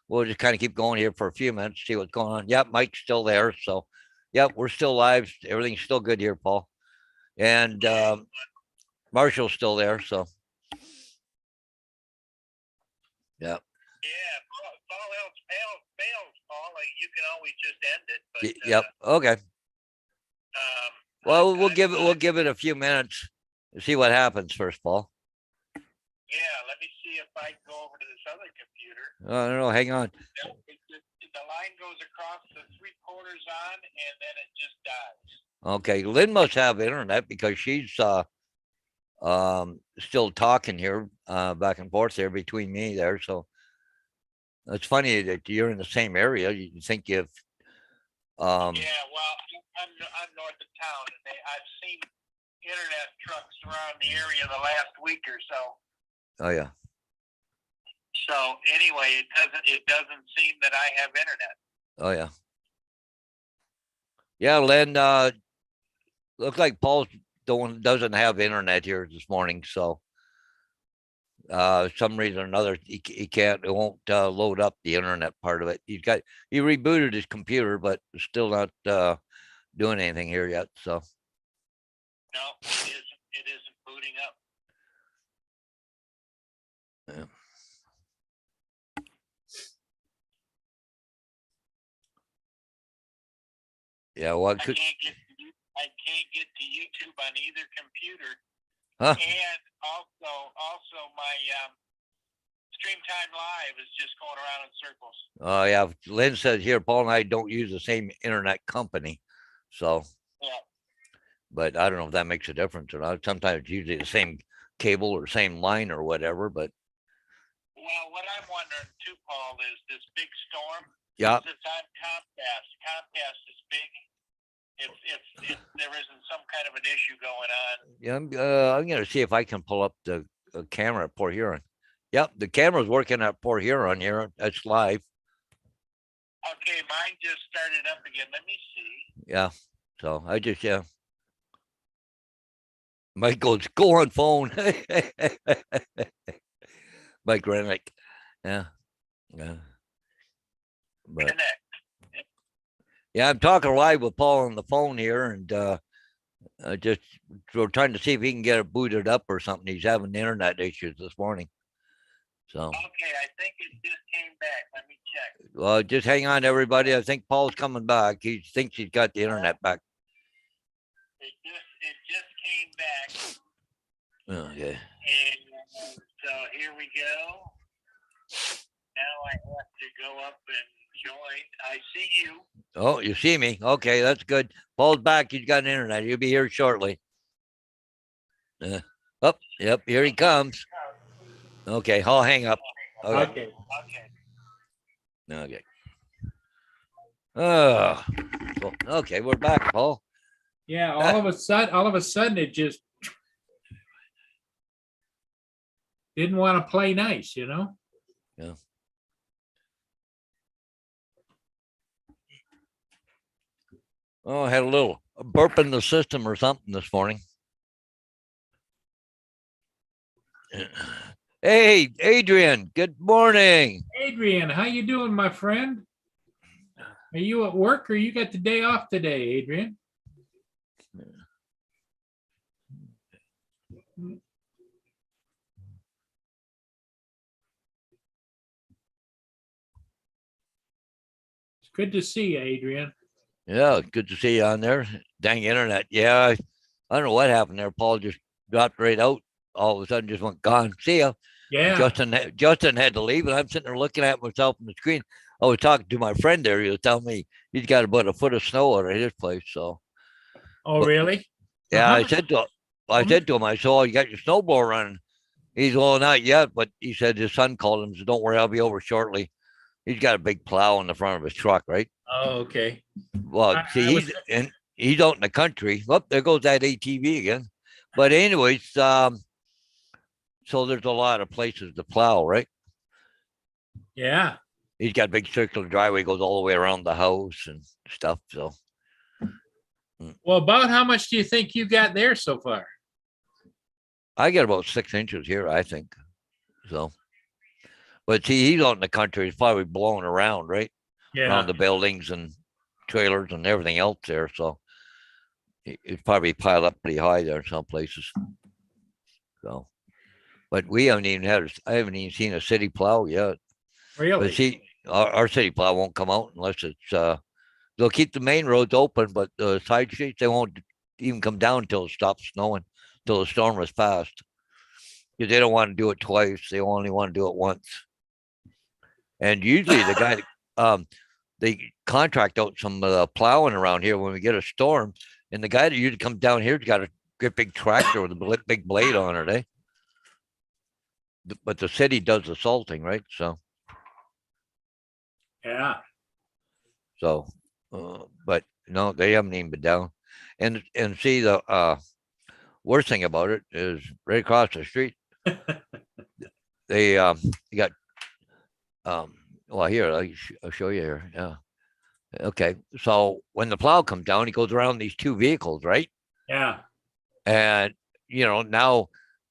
we'll just kind of keep going here for a few minutes, see what's going on. Yep, Mike's still there. So, yep, we're still live. Everything's still good here, Paul. And Marshall's still there. So, yep. Yeah, if all else fails, Paul, you can always just end it. But, Yep. Okay. Well, we'll give it a few minutes to see what happens first, Paul. Yeah, let me see if I can go over to this other computer. I don't know. Hang on. The line goes across the 3/4 on, and then it just dies. Okay, Lynn must have internet because she's still talking here back and forth there between me there. So it's funny that you're in the same area. You think you've Yeah, well, I'm north of town, and I've seen internet trucks around the area the last week or so. oh yeah. So anyway, it doesn't seem that I have internet. Oh yeah. Yeah, Lynn, looks like Paul doesn't have internet here this morning, so some reason or another he can't, it won't load up the internet part of it. He rebooted his computer, but still not doing anything here yet. So No, it isn't booting up. yeah. Yeah, well, I can't get to YouTube on either computer. Huh? And also my StreamTime Live is just going around in circles. Oh yeah, Lynn says here, Paul and I don't use the same internet company, so. Yeah. But I don't know if that makes a difference or not. Sometimes it's usually the same cable or same line or whatever. But Well, what I'm wondering too, Paul, is this big storm. yeah, It's on Comcast. Comcast is big. If there isn't some kind of an issue going on. yeah, I'm gonna see if I can pull up the camera at Port Huron. Yep, the camera's working at Port Huron here. That's live. Okay, mine just started up again. Let me see. Yeah, so I just Mike goes, go on phone. Mike Rennick. Yeah. Yeah. But Connect. yeah, I'm talking live with Paul on the phone here, and just we're trying to see if he can get it booted up or something. He's having internet issues this morning. So Okay, I think it just came back. Let me check. well, just hang on, everybody. I think Paul's coming back. He thinks he's got the internet back. It just came back. Okay. And so here we go. Now I have to go up and join. I see you. Oh, you see me? Okay, that's good. Paul's back. He's got an internet. He'll be here shortly. Oh, yep, here he comes. Okay, I'll hang up. Okay. Okay. Okay, we're back, Paul. Yeah, all of a sudden, it just didn't want to play nice, you know? Yeah. Oh, I had a little burp in the system or something this morning. Hey, Adrian, good morning. Adrian, how you doing, my friend? Are you at work or you got the day off today, Adrian? It's good to see you, Adrian. Yeah, good to see you on there. Dang internet. Yeah, I don't know what happened there. Paul just dropped right out. All of a sudden, just went gone. See ya. Yeah, Justin had to leave, and I'm sitting there looking at myself on the screen. I was talking to my friend there. He was telling me he's got about a foot of snow out of his place. So oh, really? yeah, How I much- said to him, I saw you got your snowblower running. He's well, not yet, but he said his son called him. So don't worry, I'll be over shortly. He's got a big plow in the front of his truck, right? Oh, okay. Well, I see, was- he's out in the country. Well, there goes that ATV again. But anyways, so there's a lot of places to plow, right? Yeah. He's got a big circular driveway, goes all the way around the house and stuff. So Well, about how much do you think you got there so far? I get about 6 inches here, I think. So, But see, he's out in the country. He's probably blowing around, right? Yeah, Around the buildings and trailers and everything else there. So it's probably piled up pretty high there in some places. So, but we haven't even I haven't even seen a city plow yet. really. But see, our city plow won't come out unless it's, they'll keep the main roads open, but the side streets, they won't even come down until it stops snowing, till the storm has passed. Because they don't want to do it twice. They only want to do it once. And usually the guy, they contract out some plowing around here when we get a storm. And the guy that usually comes down here's got a great big tractor with a big blade on it, eh? But the city does the salting, right? Yeah, But no, they haven't even been down. And see, the worst thing about it is right across the street. They got well, here I'll show you here. Yeah. Okay. So when the plow comes down, he goes around these two vehicles, right? yeah, And now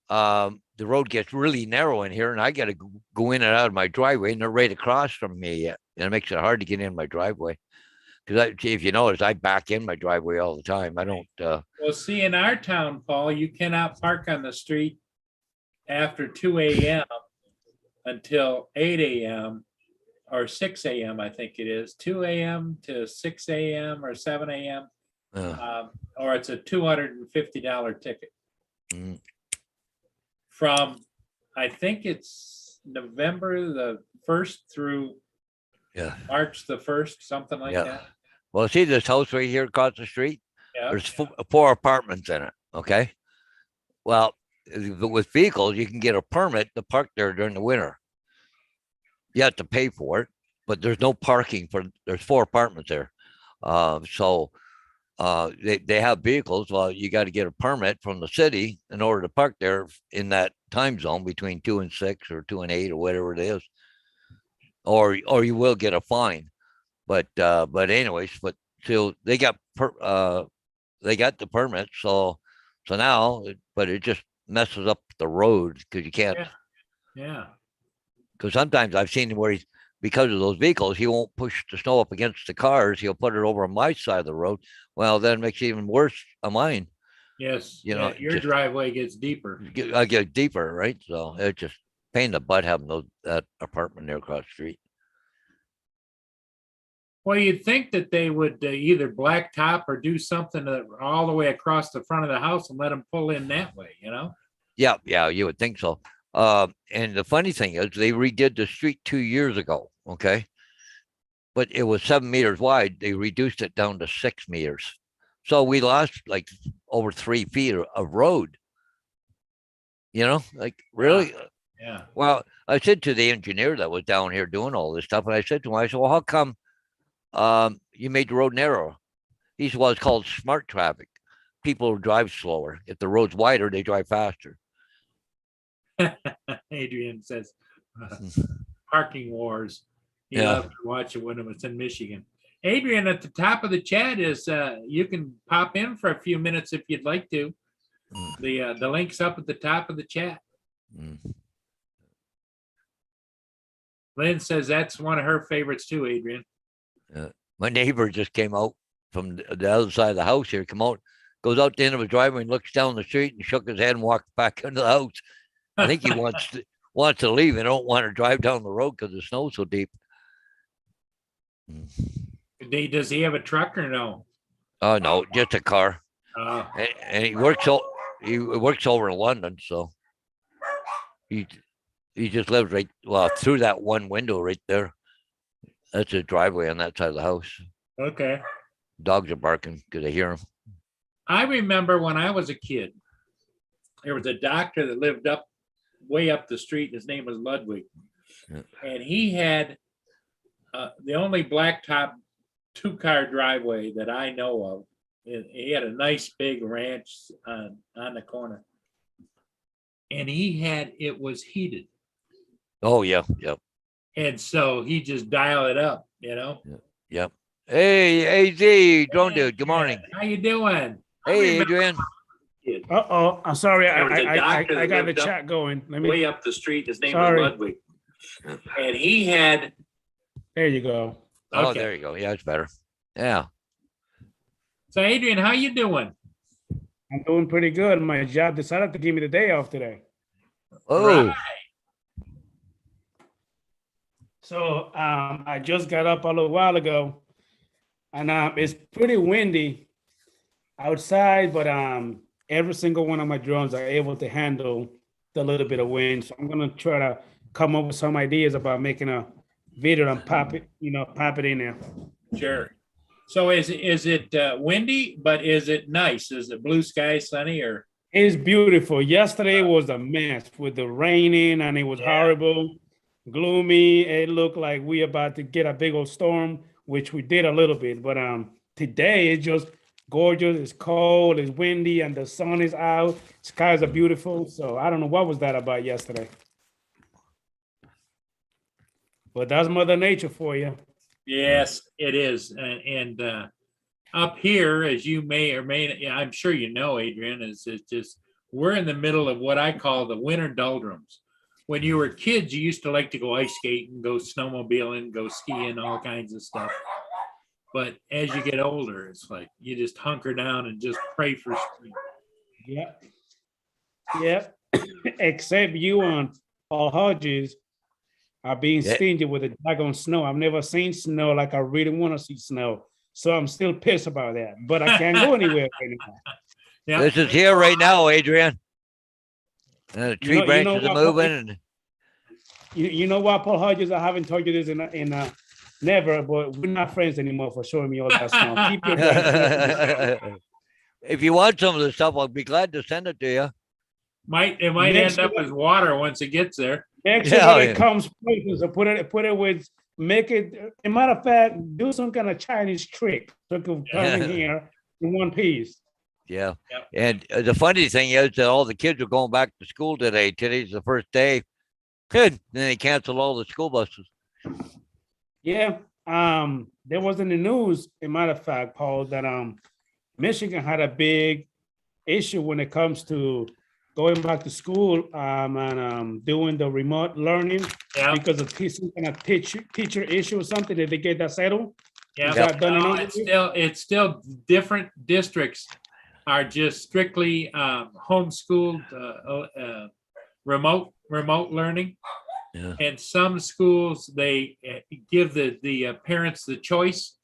the road gets really narrow in here, and I got to go in and out of my driveway, and they're right across from me, and it makes it hard to get in my driveway. Because if you notice, I back in my driveway all the time. I don't. well, see, in our town, Paul, you cannot park on the street after 2 a.m. until 8 a.m. or 6 a.m. I think it is 2 a.m. to 6 a.m. or 7 a.m. Or it's a $250 ticket. Mm. From, I think it's November the 1st through Yeah. March the 1st, something like Yeah. that. Well, see this house right here across the street? Yeah, There's four apartments in it. Okay. Well, with vehicles, you can get a permit to park there during the winter. You have to pay for it, but there's no parking there's four apartments there. They have vehicles. Well, you got to get a permit from the city in order to park there in that time zone between 2 and 6 or 2 and 8 or whatever it is. Or you will get a fine. But anyways, so they got the permit. So now, but it just messes up the roads because you can't. yeah, Because sometimes I've seen where because of those vehicles, he won't push the snow up against the cars. He'll put it over on my side of the road. Well, then it makes it even worse on mine. yes. You know, Your just- driveway gets deeper. I get deeper, right? So it's just pain in the butt having that apartment there across the street. Well, you'd think that they would either blacktop or do something all the way across the front of the house and let them pull in that way, Yeah, you would think so. And the funny thing is, they redid the street 2 years ago. Okay, but it was 7 meters wide. They reduced it down to 6 meters, so we lost like over 3 feet of road. Like really. Yeah. Well, I said to the engineer that was down here doing all this stuff, and I said to him, I said, well, how come you made the road narrow? He said, well, it's called smart traffic. People drive slower. If the road's wider, they drive faster. Adrian says, parking wars. He Yeah. loved to watch it when it was in Michigan. Adrian, at the top of the chat is you can pop in for a few minutes if you'd like to. The link's up at the top of the chat. Mm. Lynn says that's one of her favorites too, Adrian. My neighbor just came out from the other side of the house here, goes out the end of his driveway and looks down the street and shook his head and walked back into the house. I think he wants to leave and don't want to drive down the road because the snow's so deep. Does he have a truck or no? Oh no, just a car. Oh, And he works over in London, so he just lives through that one window right there. That's his driveway on that side of the house. okay. Dogs are barking because they hear him. I remember when I was a kid, there was a doctor that lived way up the street. His name was Ludwig. Yeah. And he had the only blacktop 2-car driveway that I know of. He had a nice big ranch on the corner. And it was heated. Oh yeah, yep. And so he just dialed it up, Yep. Hey, AZ, drone dude. Good morning. How you doing? I Hey, remember Adrian. Uh-oh, I'm sorry. There was a doctor I that got the lived up chat going. Let me. way up the street. His name Sorry. was Ludwig. And he had, There you go. Oh, okay. there you go. Yeah, it's better. Yeah. So Adrian, how you doing? I'm doing pretty good. My job decided to give me the day off today. Oh, Right. So I just got up a little while ago, and it's pretty windy outside, but every single one of my drones are able to handle the little bit of wind. So I'm gonna try to come up with some ideas about making a video and pop it in there. Sure. So is it windy, but is it nice? Is it blue sky, sunny, or? It's beautiful. Yesterday was a mess with the raining, and it was Yeah. horrible, gloomy. It looked like we about to get a big old storm, which we did a little bit. But today it's just gorgeous. It's cold, it's windy, and the sun is out. Skies are beautiful. So I don't know what was that about yesterday. But that's Mother Nature for you. Yes, it is. And up here, as you may or may not, yeah, I'm sure you know, Adrian, is it's just we're in the middle of what I call the winter doldrums. When you were kids, you used to like to go ice skating, go snowmobiling, go skiing, all kinds of stuff. But as you get older, it's like you just hunker down and just pray for spring. Yep. Yep. Except you and Paul Hodges are being Yeah. stingy with the daggone snow. I've never seen snow like I really want to see snow. So I'm still pissed about that. But I can't go anywhere right now. Yeah, this is here right now, Adrian. And the tree you know branches are what, Paul? moving and You know what, Paul Hodges? I haven't told you this never, but we're not friends anymore for showing me all that snow. Keep your guys. if you want some of the stuff, I'll be glad to send it to you. it might Next end up year- as water once it gets there. Make sure Yeah, that yeah. it comes places. So put it with, make it, as a matter of fact, do some kind of Chinese trick. So it can come in here in one piece. Yeah. Yep. And the funny thing is that all the kids are going back to school today. Today's the first day. Good. Then they canceled all the school buses. Yeah. There was in the news, as a matter of fact, Paul, that Michigan had a big issue when it comes to going back to school and doing the remote learning Yeah, because of some kind of teacher issue or something. Did they get that settled? yeah. Is that done and No, over with? it's still different districts are just strictly homeschooled, remote learning. Yeah. And some schools, they give the parents the choice,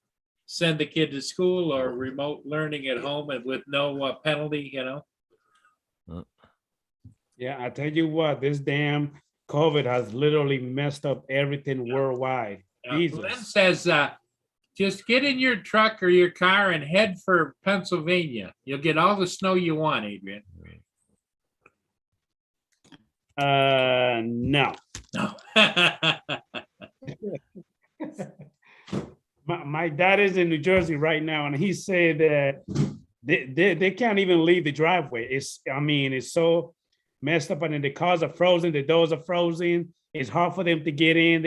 send the kid to school or remote learning at home and with no penalty, Yeah, I tell you what, this damn COVID has literally messed up everything worldwide. Jesus. Lynn says, just get in your truck or your car and head for Pennsylvania. You'll get all the snow you want, Adrian. No. No. My dad is in New Jersey right now, and he said that they can't even leave the driveway. It's so messed up, and then the cars are frozen, the doors are frozen. It's hard for them to get in.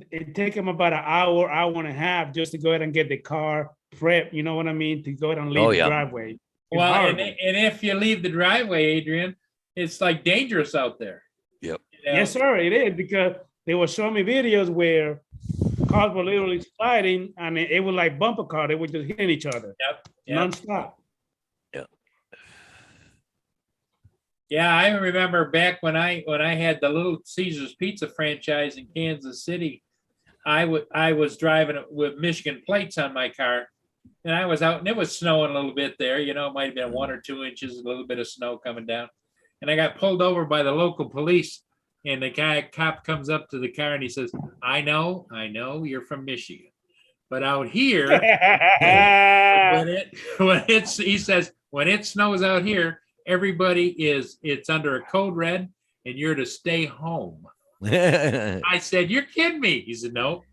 It take them about an hour and a half just to go ahead and get the car prepped. You know what I mean? To go ahead and leave Oh, the yeah. driveway. It's Well, and horrible. if you leave the driveway, Adrian, it's like dangerous out there. Yep. You know? Yes, sir, it is, because they were showing me videos where cars were literally sliding and it was like bumper car. They were just hitting each other Yep. nonstop. Yeah, I remember back when I had the Little Caesars Pizza franchise in Kansas City, I was driving it with Michigan plates on my car, and I was out and it was snowing a little bit there. It might have been 1 or 2 inches, a little bit of snow coming down, and I got pulled over by the local police. And the cop comes up to the car and he says, I know you're from Michigan, but out here, he says, when it snows out here, it's under a code red and you're to stay home. I said, you're kidding me. He said, no.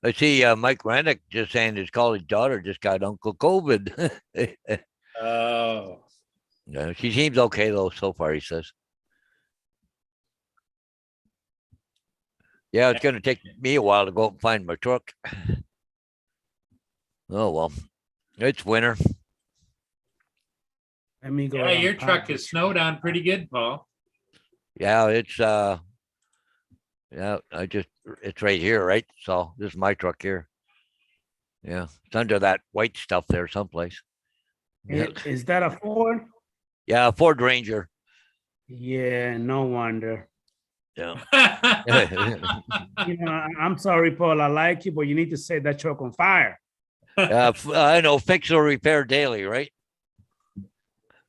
I see Mike Rennick just saying his college daughter just got Uncle COVID. Oh, No, she seems okay though so far, he says. Yeah, it's gonna take me a while to go up and find my truck. Oh well, it's winter. Let me go. yeah, ahead and your pop truck this. is snowed on pretty good, Paul. Yeah, yeah, it's right here, right? So this is my truck here. Yeah, it's under that white stuff there someplace. Yeah, Is that a Ford? yeah, Ford Ranger. Yeah, no wonder. Yeah. You know, I'm sorry, Paul. I like you, but you need to set that truck on fire. I know, fix or repair daily, right?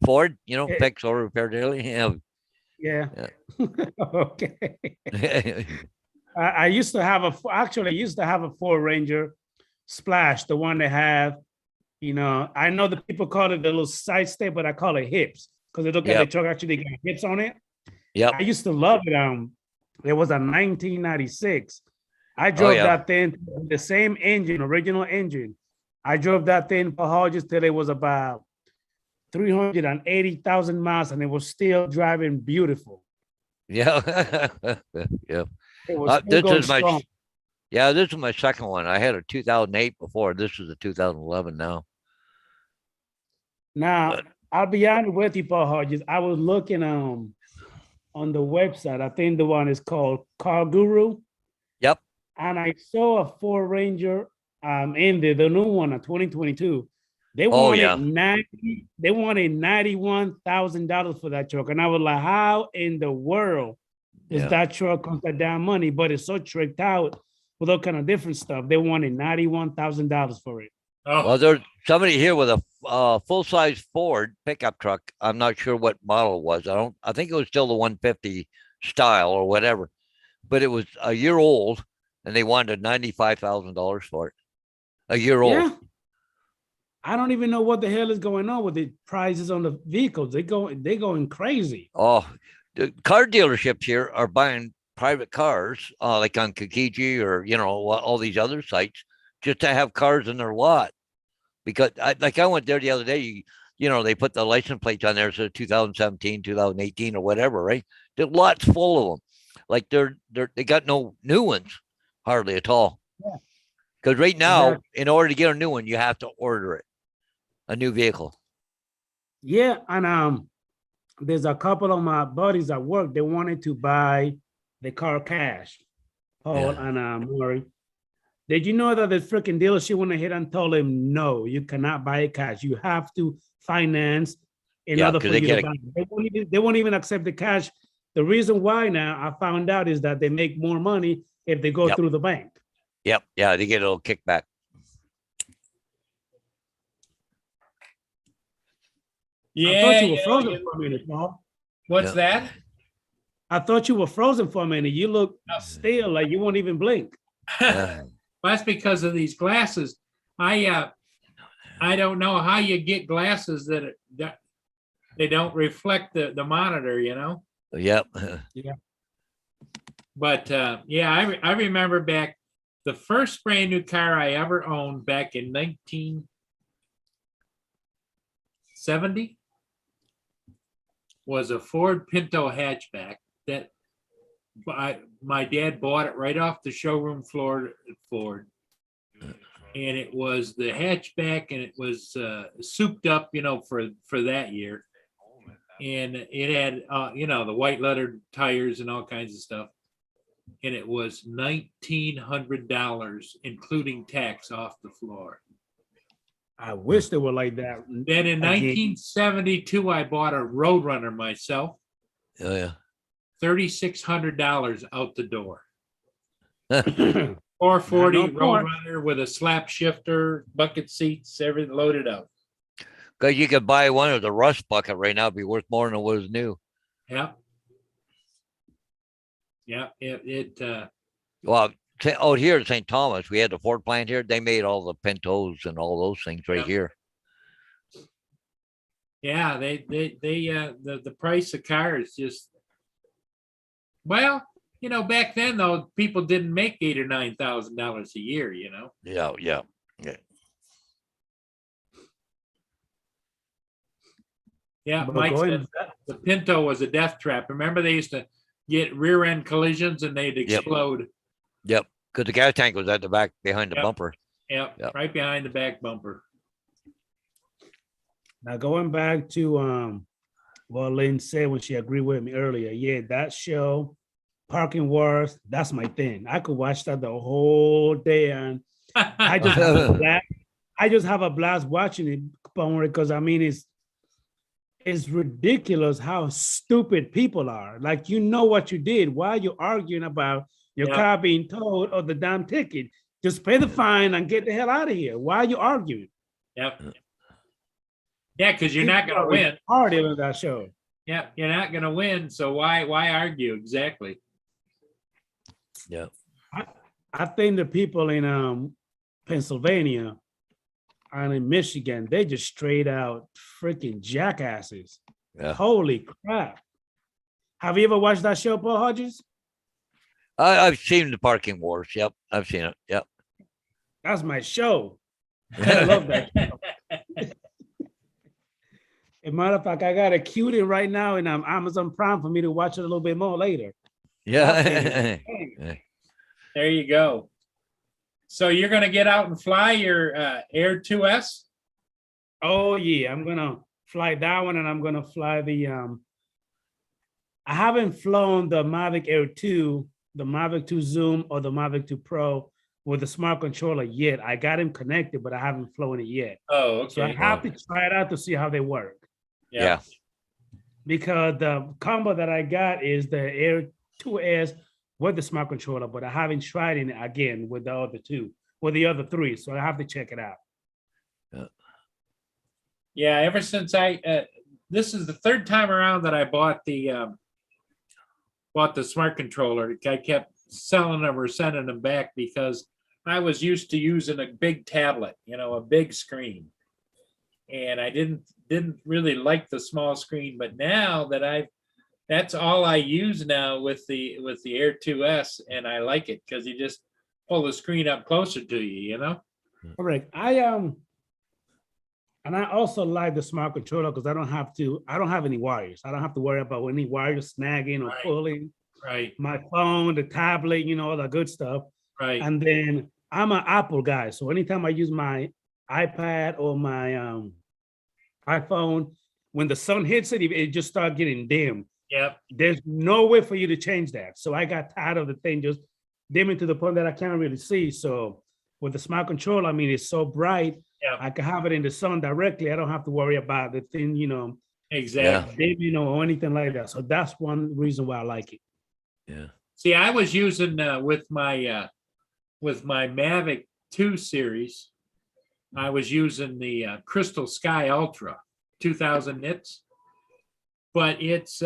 Ford, Eh, fix or repair daily. Yeah. Yeah. Okay. I used to have actually, I used to have a Ford Ranger Splash, the one they have. I know the people call it the little side step, but I call it hips because they look at the Yep. truck actually got hips on it. Yep. I used to love it. It was a 1996. I Oh, drove yeah. that thing, the same engine, original engine. I drove that thing for Hodges till it was about 380,000 miles, and it was still driving beautiful. Yeah. Yeah. It was still This going is my, strong. yeah, this is my second one. I had a 2008 before. This is a 2011 now. Now, But- I'll be honest with you, Paul Hodges. I was looking on the website. I think the one is called Car Guru. Yep. And I saw a Ford Ranger in the new one of 2022. They Oh, wanted yeah. $91,000 for that truck. And I was like, how in the world does Yeah. that truck cost that damn money? But it's so tricked out with all kind of different stuff. They wanted $91,000 for it. Oh, Well, there's somebody here with a full-size Ford pickup truck. I'm not sure what model it was. I think it was still the 150 style or whatever, but it was a year old and they wanted $95,000 for it. A year old. Yeah. I don't even know what the hell is going on with the prices on the vehicles. They're going crazy. Oh, the car dealerships here are buying private cars, like on Kijiji or all these other sites, just to have cars in their lot. Because I went there the other day. They put the license plates on there, so 2017, 2018, or whatever, right? The lot's full of them. Like they got no new ones, hardly at all. Yeah. Because right now, Exactly. in order to get a new one, you have to order it, a new vehicle. Yeah, and there's a couple of my buddies at work. They wanted to buy the car cash. Paul Yeah. and Maury. Did you know that the freaking dealership went ahead and told him, no, you cannot buy it cash. You have to finance in Yeah, order 'cause for they you get to buy it. They won't even accept the cash. The reason why now I found out is that they make more money if they go Yep. through the bank. Yep. Yeah, they get a little kickback. I yeah. thought you were you know, frozen you- for a minute, Paul. What's that? I thought you were frozen for a minute. You look No. still like you won't even blink. Yeah. Well, that's because of these glasses. I don't know how you get glasses that they don't reflect the monitor, Yep. But yeah, I remember back the first brand new car I ever owned back in 1970 was a Ford Pinto hatchback that my dad bought it right off the showroom floor at Ford. And it was the hatchback, and it was souped up, for that year. And it had, the white lettered tires and all kinds of stuff. And it was $1,900, including tax, off the floor. I wish they were like that. Then in Again. 1972, I bought a Roadrunner myself, Oh, yeah. $3,600 out the door. Yeah. 440 Not no more. Roadrunner with a slap shifter, bucket seats, everything loaded up. Because you could buy one of the rust bucket right now, it'd be worth more than it was new. Yeah. Yeah, Well, out here in St. Thomas, we had the Ford plant here. They made all the Pintos and all those things right Yeah. here. yeah, the price of cars just, well, back then though, people didn't make $8,000 or $9,000 a year, Yeah, yeah. Yeah, But Mike going said the Pinto was a death trap. Remember they used to get rear end collisions and they'd explode. Yep. Because the gas tank was at the back behind the Yep. bumper. Yep, Yep. right behind the back bumper. Now going back to what Lynn said when she agreed with me earlier. Yeah, that show, Parking Wars, that's my thing. I could watch that the whole day, and I just have a blast. I just have a blast watching it, because I mean it's ridiculous how stupid people are. Like, you know what you did. Why are you arguing about your Yeah. car being towed or the damn ticket? Just pay the fine and get the hell out of here. Why are you arguing? Yep. Yeah, because you're not gonna win. Hard on that show. Yeah, you're not gonna win, so why argue? Exactly. Yeah. I think the people in Pennsylvania and in Michigan, they just straight out freaking jackasses. Yeah. Holy crap. Have you ever watched that show, Paul Hodges? I've seen the Parking Wars. Yep. I've seen it. Yep. That's my show. I love that show. As a matter of fact, I got it queued in right now in Amazon Prime for me to watch it a little bit more later. Yeah. There you go. So you're gonna get out and fly your Air 2S? Oh yeah, I'm gonna fly that one, and I'm gonna fly the I haven't flown the Mavic Air 2, the Mavic 2 Zoom, or the Mavic 2 Pro with the smart controller yet. I got him connected, but I haven't flown it yet. Oh, So I okay. have to try it out to see how they work. Yeah. Because the combo that I got is the Air 2S with the smart controller, but I haven't tried it again with the other two, with the other three. So I have to check it out. Yeah, ever since this is the third time around that I bought the smart controller. I kept selling them or sending them back because I was used to using a big tablet, a big screen. And I didn't really like the small screen, but now that that's all I use now with the Air 2S, and I like it because you just pull the screen up closer to you, Correct. And I also like the smart controller because I don't have any wires. I don't have to worry about any wires snagging or Right. pulling. Right, My phone, the tablet, all that good stuff. right. And then I'm an Apple guy. So anytime I use my iPad or my iPhone, when the sun hits it, it just starts getting dim. Yep. There's no way for you to change that. So I got tired of the thing just dimming to the point that I can't really see. So with the smart control, I mean, it's so bright. Yeah. I can have it in the sun directly. I don't have to worry about the thing, Exactly. dimming or anything like that. So that's one reason why I like it. Yeah. See, I was using with my Mavic 2 series, I was using the Crystal Sky Ultra 2000 nits, but it's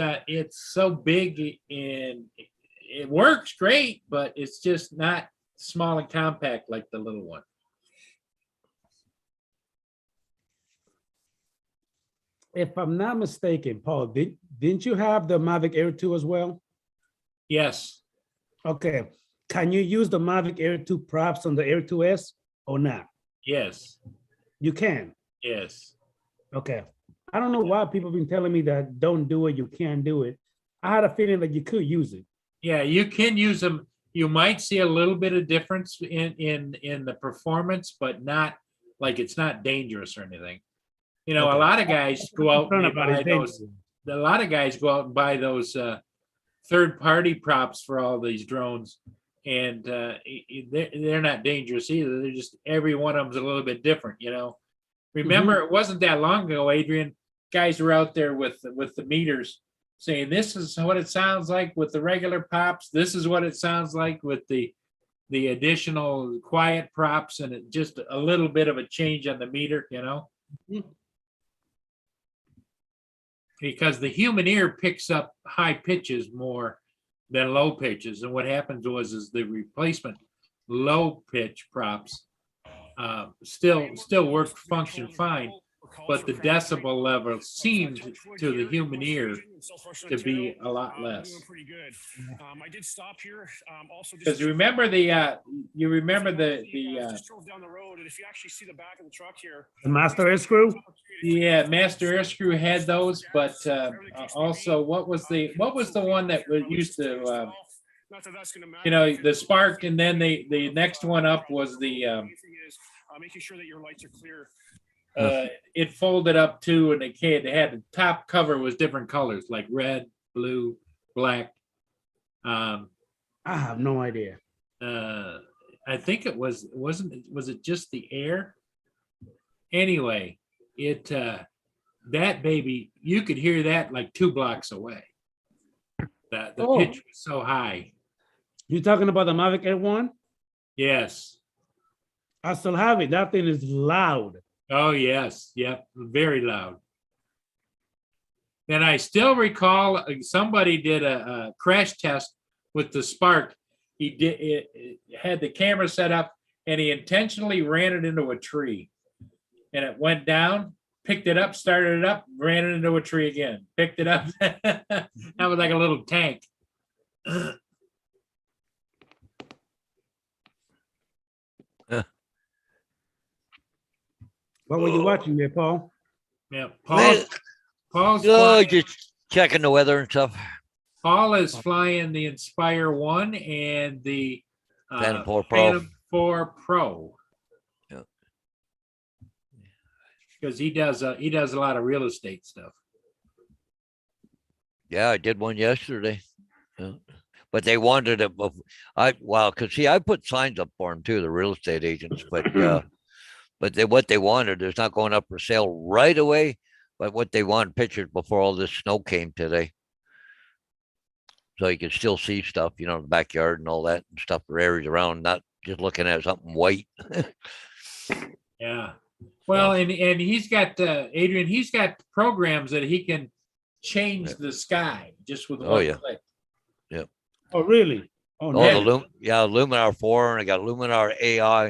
so big and it works great, but it's just not small and compact like the little one. If I'm not mistaken, Paul, didn't you have the Mavic Air 2 as well? Yes. Okay. Can you use the Mavic Air 2 props on the Air 2S or not? Yes. You can. Yes. Okay. I don't know why people have been telling me that don't do it, you can't do it. I had a feeling that you could use it. Yeah, you can use them. You might see a little bit of difference in the performance, but not like it's not dangerous or anything. A lot of guys go out and buy those. A lot of guys go out and buy those third-party props for all these drones, and they're not dangerous either. They're just every one of them's a little bit different. Remember, It wasn't that long ago, Adrian. Guys were out there with the meters saying this is what it sounds like with the regular pops. This is what it sounds like with the additional quiet props, and it just a little bit of a change on the meter. Because the human ear picks up high pitches more than low pitches. And what happens is the replacement low pitch props still work, function fine, but the decibel level seemed to the human ear to be a lot less. I did stop here. Because you remember the just drove down the road, and if you actually see the back of the truck here, The Master Air Screw? yeah, Master Air Screw had those, but also what was the one that was used to not that that's gonna matter. the Spark, and then the next one up was the making sure that your lights are clear. It folded up too, and they had the top cover was different colors like red, blue, black. I have no idea. I think was it just the air? Anyway, that baby, you could hear that like 2 blocks away. The Oh. pitch was so high. You talking about the Mavic Air 1? Yes. I still have it. That thing is loud. Oh, yes. Yep. Very loud. And I still recall somebody did a crash test with the Spark. It had the camera set up and he intentionally ran it into a tree. And it went down, picked it up, started it up, ran it into a tree again, picked it up. That was like a little tank. What were you watching there, Paul? Yeah. Man, Paul's oh, flying, just checking the weather and stuff. Paul is flying the Inspire 1 and the Phantom 4 Pro. Phantom 4 Pro. Yeah. Because he does a lot of real estate stuff. Yeah, I did one yesterday. Yeah. But they wanted it. Because see, I put signs up for them too, the real estate agents. But what they wanted is not going up for sale right away. But what they wanted pictures before all this snow came today, so you can still see stuff, you know, in the backyard and all that and stuff for areas around, not just looking at something white. Yeah. Well, and he's got Adrian. He's got programs that he can change the sky just with Oh, one yeah. click. Oh, really? Oh, Oh, no. Luminar 4, and I got Luminar AI,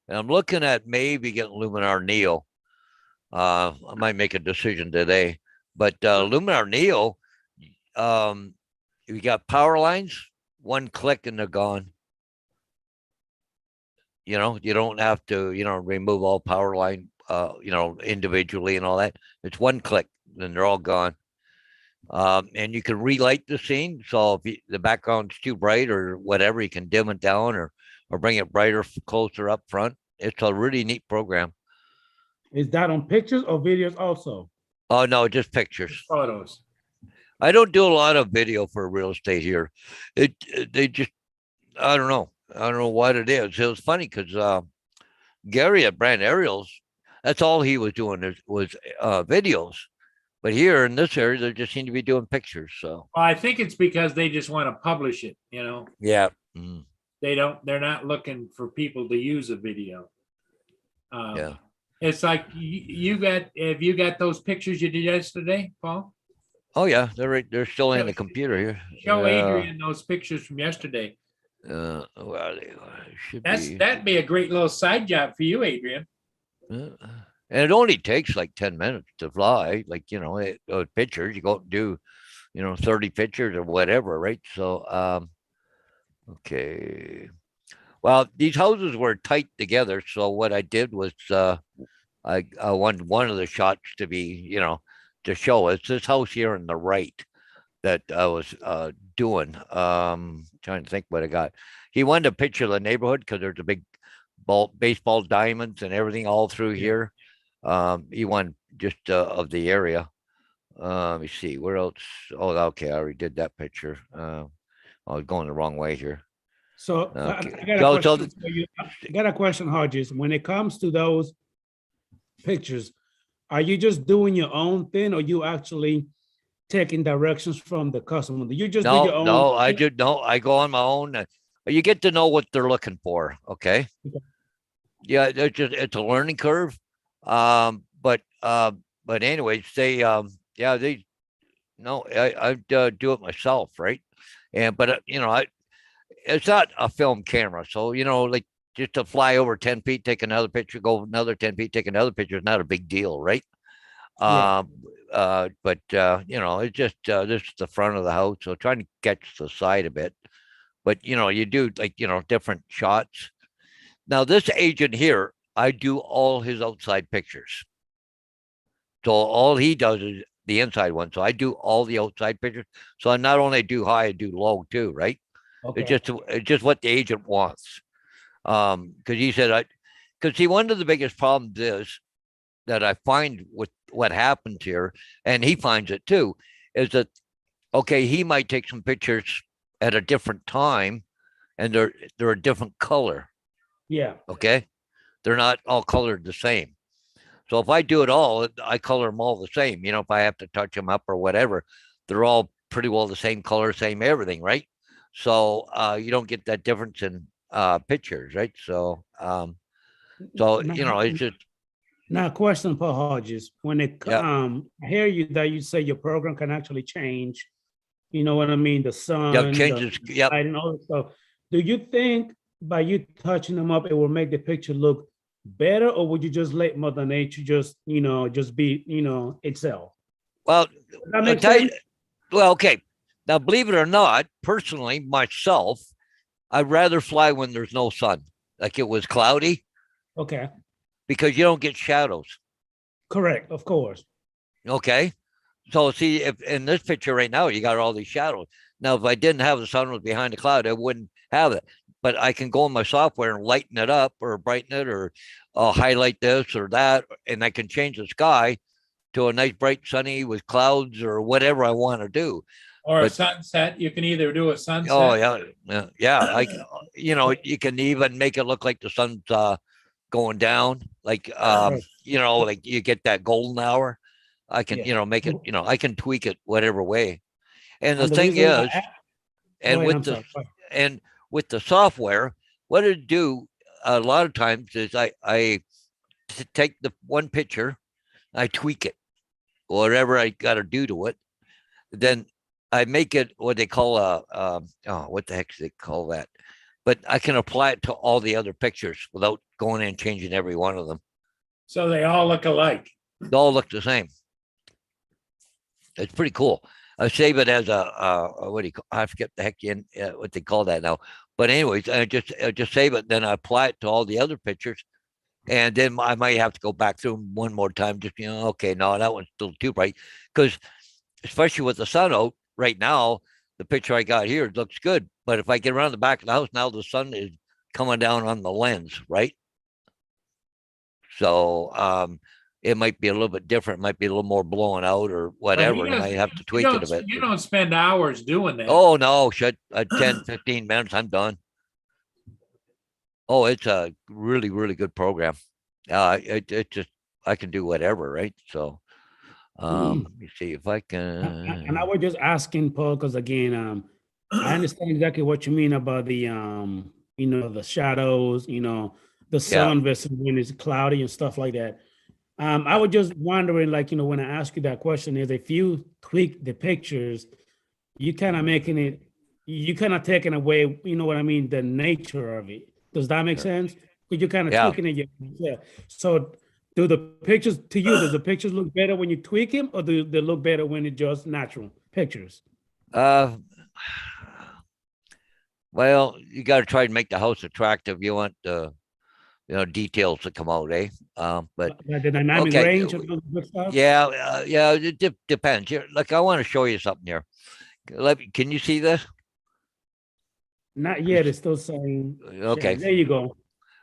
and I'm looking at maybe getting Luminar Neo. I might make a decision today, but Luminar Neo, you got power lines, one click and they're gone. You know, you don't have to, you know, remove all power line, you know, individually and all that. It's one click, then they're all gone. And you can relight the scene. So if the background's too bright or whatever, you can dim it down or bring it brighter, closer up front. It's a really neat program. Is that on pictures or videos also? Oh, no, just pictures. Photos. I don't do a lot of video for real estate here. They just, I don't know. I don't know what it is. It was funny because Gary at Brand Aerials, that's all he was doing was videos. But here in this area, they just seem to be doing pictures. So Well, I think it's because they just want to publish it. You know, yeah, they're not looking for people to use a video. yeah. It's like have you got those pictures you did yesterday, Paul? Oh yeah, they're still in the computer here. Show Adrian those pictures from yesterday. Well, should That'd be a great little side job for you, Adrian. And it only takes like 10 minutes to fly. Like, you know, pictures, you go do, you know, 30 pictures or whatever, right? So, okay. Well, these houses were tight together. So what I did was I wanted one of the shots to be, you know, to show us this house here on the right that I was doing. Trying to think what I got. He wanted a picture of the neighborhood because there's a big baseball diamonds and everything all through here. He wanted just of the area. Let me see where else. Oh, okay, I already did that picture. I was going the wrong way here. So Okay. I got a question for you. I got a question, Hodges. When it comes to those pictures, are you just doing your own thing or you actually taking directions from the customer? Do you just do your own? No, I go on my own. You get to know what they're looking for. Okay. Okay. Yeah, it's a learning curve. But anyways, I do it myself, right? But you know, it's not a film camera, so you know, like just to fly over 10 feet, take another picture, go another 10 feet, take another picture is not a big deal, right? Yeah. But you know, it's just this is the front of the house, so trying to catch the side a bit. But you know, you do like, you know, different shots. Now, this agent here, I do all his outside pictures. So all he does is the inside one. So I do all the outside pictures. So I not only do high, I do low too, right? Okay. It's just what the agent wants. Because he said because see, one of the biggest problems is that I find with what happens here, and he finds it too, is that, okay, he might take some pictures at a different time and they're a different color. Yeah. Okay. They're not all colored the same. So if I do it all, I color them all the same. You know, if I have to touch them up or whatever, they're all pretty well the same color, same everything, right? So you don't get that difference in pictures, right? So you know, it's just Now, question for Hodges, when it, yeah, I hear you that you say your program can actually change, you know what I mean, the sun, yeah, the changes. Yep. light and all that stuff. Do you think by you touching them up, it will make the picture look better, or would you just let Mother Nature just, you know, just be, you know, itself? Well, Does that I'll make tell you, sense? well, okay. Now, believe it or not, personally, myself, I'd rather fly when there's no sun, like it was cloudy, Okay, because you don't get shadows. correct, of course. Okay. So see, if in this picture right now, you got all these shadows. Now, if I didn't have the sun was behind the cloud, I wouldn't have it. But I can go in my software and lighten it up or brighten it or highlight this or that, and I can change the sky to a nice bright sunny with clouds or whatever I want to do. Or a But sunset, you can either do a oh sunset. yeah, you know, you can even make it look like the sun's going down, like Right. you know, like you get that golden hour. I can, Yeah. you know, make it, you know, I can tweak it whatever way. And the And the thing reason why is, go and ahead, with I'm the sorry. Go ahead. and with the software, what it do a lot of times is I take the one picture, I tweak it, whatever I got to do to it, then I make it what they call a oh, what the heck do they call that? But I can apply it to all the other pictures without going in and changing every one of them. So they all look alike. They all look the same. It's pretty cool. I save it as what do you call? I forget the heck what they call that now. But anyways, I just save it, then I apply it to all the other pictures, and then I might have to go back through them one more time. Just you know, okay, no, that one's still too bright, because especially with the sun out right now, the picture I got here looks good. But if I get around the back of the house now, the sun is coming down on the lens, right? So it might be a little bit different, might be a little more blowing out or whatever, and I might have to tweak it a bit. You don't spend hours doing that. Oh no, shit, 10, 15 minutes, I'm done. Oh, it's a really, really good program. It just, I can do whatever, right? So let me see if I And I can. was just asking Paul, because again, I understand exactly what you mean about the you know, the shadows, you know, the Yeah, sun versus when it's cloudy and stuff like that. I was just wondering, like, you know, when I ask you that question, is if you tweak the pictures, you kind of making it, you kind of taking away, you know what I mean, the nature of it. Does that make sure. sense? Because you're kind of Yeah. tweaking it. Yeah. So do the pictures to you, does the pictures look better when you tweak them, or do they look better when it's just natural pictures? Uh, well, you got to try to make the house attractive. You want the, you know, details to come out, eh? But Like the dynamic okay, range and all the good stuff? yeah, yeah, it depends. Here, look, I want to show you something here. Can you see this? Not yet, it's still saying. Okay, There you go.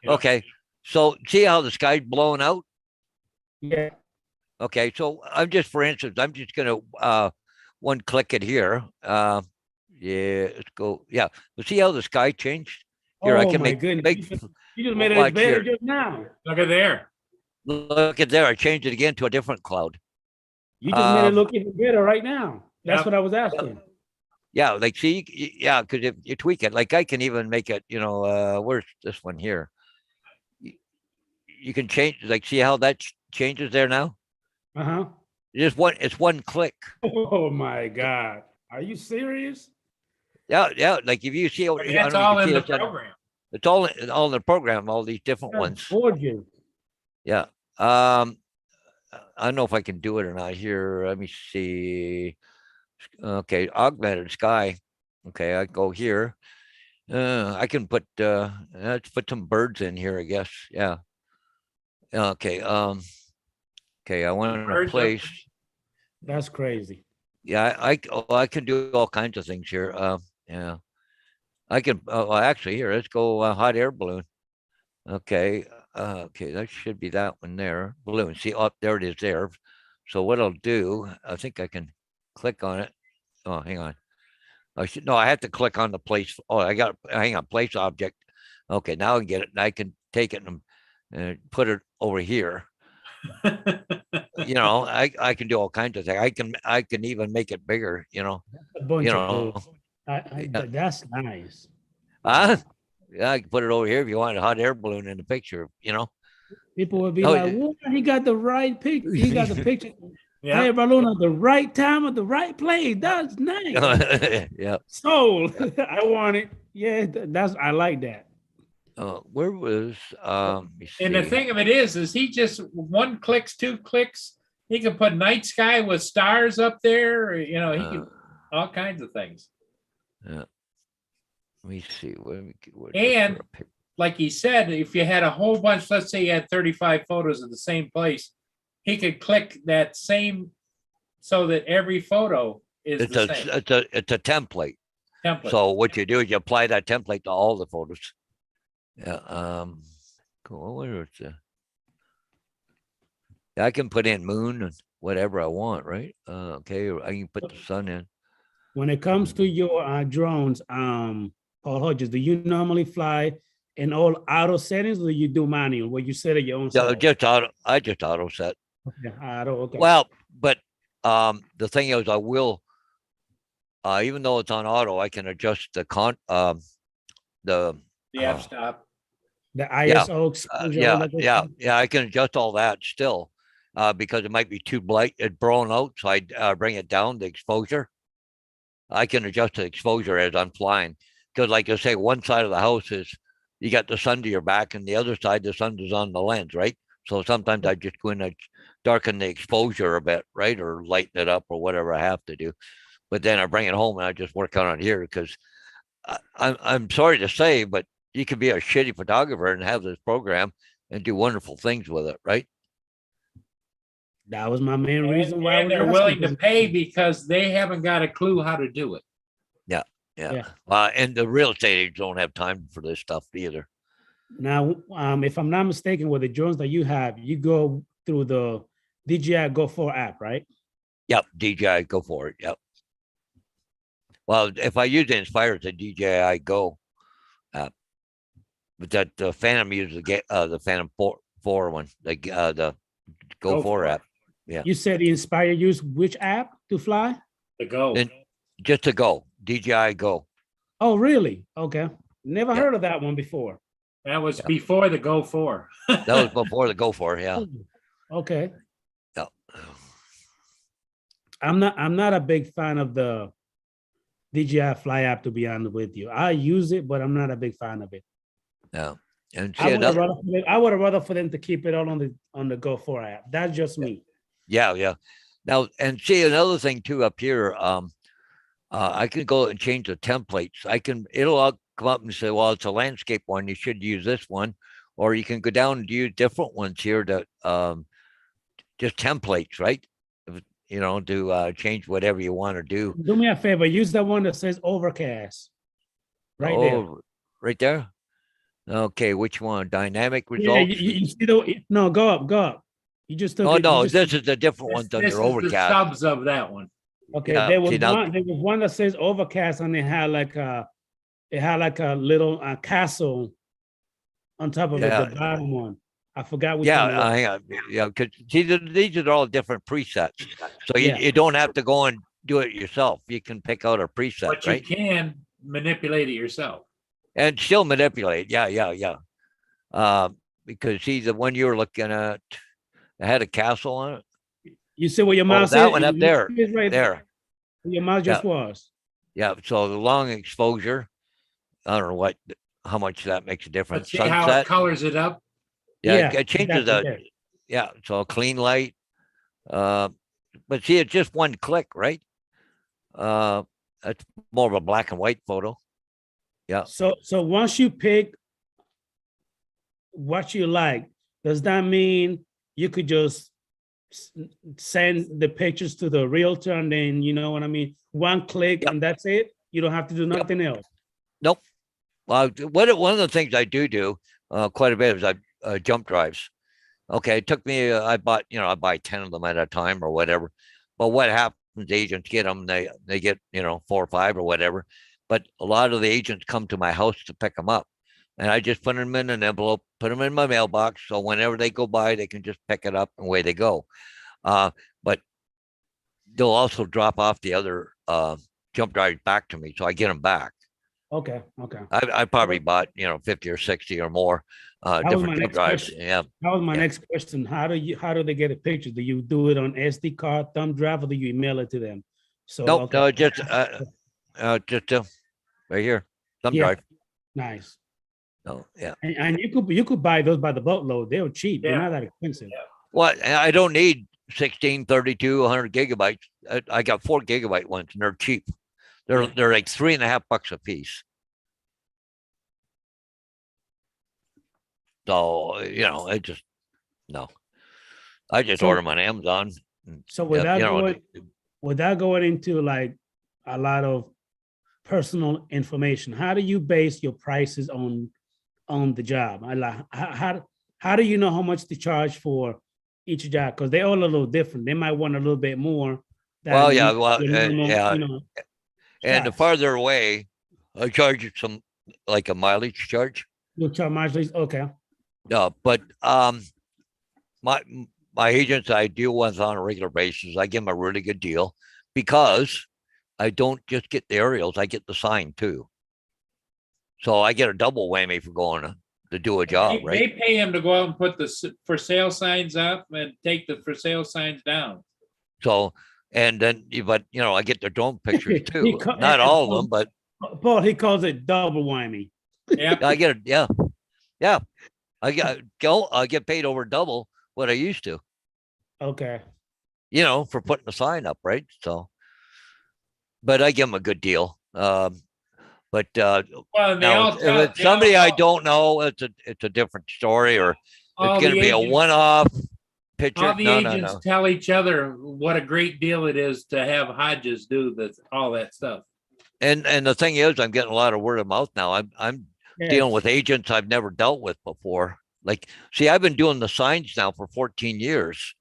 Yeah. okay. So see how the sky's blowing out? Yeah, Okay, so I'm just, for instance, I'm just gonna one click it here. Yeah, let's go. Yeah, but see how the sky changed? Here, I oh can my goodness, make you just made it watch better here. just now. Look at there. Look at there. I changed it again to a different cloud. You just made it Um, look even better right now. That's Yep. what I was asking. yeah, like see, yeah, because if you tweak it, like I can even make it, you know, where's this one here? You can change, like, see how that changes there now? Uh-huh. It's one click. Oh my God. Are you serious? Yeah, yeah. Like if you see, I That's don't know all if in you the see it, program. it's all in the program, all these different That's ones. gorgeous. Yeah. I don't know if I can do it or not here. Let me see. Okay, augmented sky. Okay, I go here. I can put let's put some birds in here, I guess. Yeah. Okay. Okay, I want to Birds up. place. That's crazy. Yeah, I can do all kinds of things here. Yeah. I can, well, actually, here, let's go hot air balloon. Okay. Okay, that should be that one there, balloon. See, up there it is there. So what I'll do, I think I can click on it. Oh, hang on. No, I have to click on the place. Oh, I got, hang on, place object. Okay, now I can get it and I can take it and put it over here. You know, I can do all kinds of things. I can even make it bigger, you know. A bunch You of know. those. Yeah. That's nice. Yeah, I can put it over here if you want a hot air balloon in the picture, you know. People would be Oh, like, yeah. "What? He got the right pic. He got the picture. Yeah, Hey, balloon at the right time at the right place. That's nice. Yeah. Sold. I want it. Yeah, that's I like that. Where was let me and the see. thing of it is he just 1 clicks, 2 clicks. He can put night sky with stars up there. Or, you know, he can all kinds of things. Let me see. And like he said, if you had a whole bunch, let's say you had 35 photos of the same place, he could click that same so that every photo is it's the a same it's a template. template. So what you do is you apply that template to all the photos. Yeah. Cool. Where is the? I can put in moon and whatever I want, right? Okay. Or I can put the sun in. When it comes to your drones, Paul Hodges, do you normally fly in all auto settings or do you do manual where you set it your own? No, setup? just auto. I just auto set. Okay, auto. Okay. Well, but the thing is, I will. Even though it's on auto, I can adjust the The f-stop. the ISO exposure. all yeah, that good yeah, stuff? yeah. I can adjust all that still, because it might be too bright, it blown out. So I bring it down the exposure. I can adjust the exposure as I'm flying, because like I say, one side of the house is you got the sun to your back, and the other side the sun is on the lens, right? So sometimes I just go in and darken the exposure a bit, right, or lighten it up or whatever I have to do. But then I bring it home and I just work on it here because I'm sorry to say, but you can be a shitty photographer and have this program and do wonderful things with it, right? That was my main reason why I And was they're asking, willing to because- pay because they haven't got a clue how to do it. Yeah. Yeah. And the real estate agents don't have time for this stuff either. Now, if I'm not mistaken, with the drones that you have, you go through the DJI Go 4 app, right? Yep, DJI, go for it. Yep. Well, if I use the Inspire, it's a DJI Go app. But that the Phantom uses the Phantom 4 one, the Go Go 4 for it. app. Yeah. You said Inspire use which app to fly? To go. Then just to go, DJI Go. Oh, really? Okay. Never Yeah. heard of that one before. That was Yeah. before the Go 4. That was before the Go 4. Yeah. Okay. Yeah. I'm not a big fan of the DJI Fly app, to be honest with you. I use it, but I'm not a big fan of it. Yeah. And see I would have another. rather for them to keep it all on the Go 4 app. That's just me. Yeah, yeah. Now, and see another thing too up here. I can go and change the templates. It'll all come up and say, well, it's a landscape one. You should use this one, or you can go down and use different ones here to just templates, right? You know, to change whatever you want to do. Do me a favor, use the one that says overcast. Right there. Oh, right there. Okay, which one? Dynamic Yeah, results. you see no, go up. You just took Oh it- you no, just- this is the different ones This under is the overcast. subs of that one. Okay, Yeah, there was see, now- one that says overcast, and it had like a little castle on top of it, Yeah. the bottom one. I forgot which Yeah, one. it was. hang on. Yeah, because these are all different presets. So Yeah. you don't have to go and do it yourself. You can pick out a preset, But you right? can manipulate it yourself. And still manipulate. Yeah. Because see, the one you were looking at, it had a castle on it. You see where your mouse that is? one up You there, see it right there. where your mouse just was. Yeah. So the long exposure, I don't know how much that makes a But difference. see how it Sunset. colors it up? Yeah, it changes exactly, yeah. So clean light. But see, it's just one click, right? That's more of a black and white photo. Yeah. So once you pick what you like, does that mean you could just send the pictures to the realtor and then, you know what I mean? One click Yep. and that's it? You don't have to do nothing else. Nope. Well, one of the things I do quite a bit is jump drives. Okay, it took me, I bought, I buy 10 of them at a time or whatever. But what happens, agents get them, they get, 4 or 5 or whatever. But a lot of the agents come to my house to pick them up. And I just put them in an envelope, put them in my mailbox. So whenever they go by, they can just pick it up and away they go. But they'll also drop off the other jump drives back to me. So I get them back. Okay, okay. I probably bought, 50 or 60 or more was my different jump next drives. question. Yeah. That was my Yeah. next question. How do they get a picture? Do you do it on SD card, thumb drive, or do you email it to them? So, Nope, okay. no, just right here, thumb Yeah. drive. Nice. No, yeah. And you could buy those by the boatload. They're cheap. They're Yeah. not that expensive. Well, I don't need 16, 32, 100 gigabytes. I got 4 gigabyte ones and they're cheap. They're Yeah. they're like $3.50 a piece. So, I just no. I just So- order them on Amazon. and, So yeah, without going into like a lot of personal information, how do you base your prices on the job? I like how do you know how much to charge for each job? Because they're all a little different. They might want a little bit more. than Well, yeah, your well, normal, yeah. you know, And the shots. farther away, I charge you some like a mileage charge. You'll charge mileage. Okay. No, but my my agents I deal with on a regular basis, I give them a really good deal because I don't just get the aerials, I get the sign too. So I get a double whammy for going to do a job, They right? pay him to go out and put the for sale signs up and take the for sale signs down. So and then but I get the drone pictures He too. ca- Not all of them, but Paul, he calls it double whammy. Yeah, I get it. Yeah. I get paid over double what I used to, Okay. for putting the sign up, right? So, but I give them a good deal. But well, and they now all if it's somebody I don't know, it's a different story, or all it's going the to be a agents- one-off picture. All the No, agents tell each other what a great deal it is to have Hodges do all that stuff. And the thing is, I'm getting a lot of word of mouth now. I'm dealing Yes. with agents I've never dealt with before. Like, see, I've been doing the signs now for 14 years.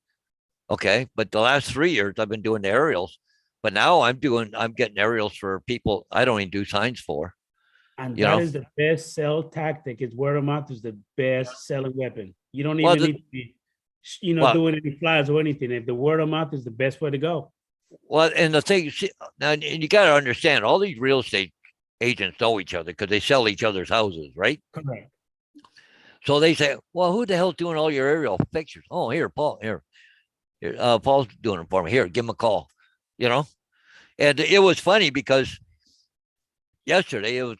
Okay. But the last 3 years I've been doing the aerials. But now I'm getting aerials for people I don't even do signs for. And You that know? is the best sell tactic. Is word of mouth is the best selling weapon. You don't Well, even need to be, Well- doing any flyers or anything. If the word of mouth is the best way to go. Well, and the thing, see, now, and you got to understand, all these real estate agents know each other because they sell each other's houses, right? Correct. So they say, well, who the hell's doing all your aerial pictures? Oh, here, Paul, here. Paul's doing it for me. Here, give him a call, And it was funny because yesterday it was,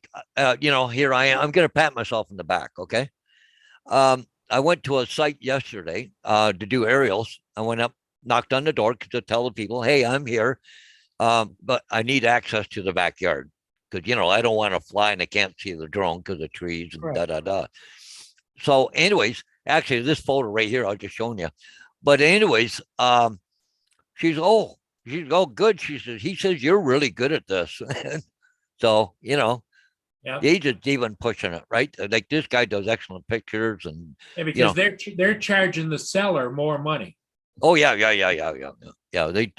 here I am. I'm going to pat myself in the back. Okay. I went to a site yesterday to do aerials. I went up, knocked on the door to tell the people, hey, I'm here. But I need access to the backyard because, I don't want to fly and I can't see the drone because of trees and Correct. da. So anyways, actually this photo right here, I'll just show you. But anyways, she's good. He says, you're really good at this. So, Yeah, the agent's even pushing it, right? Like this guy does excellent pictures and because they're charging the seller more money. oh yeah. They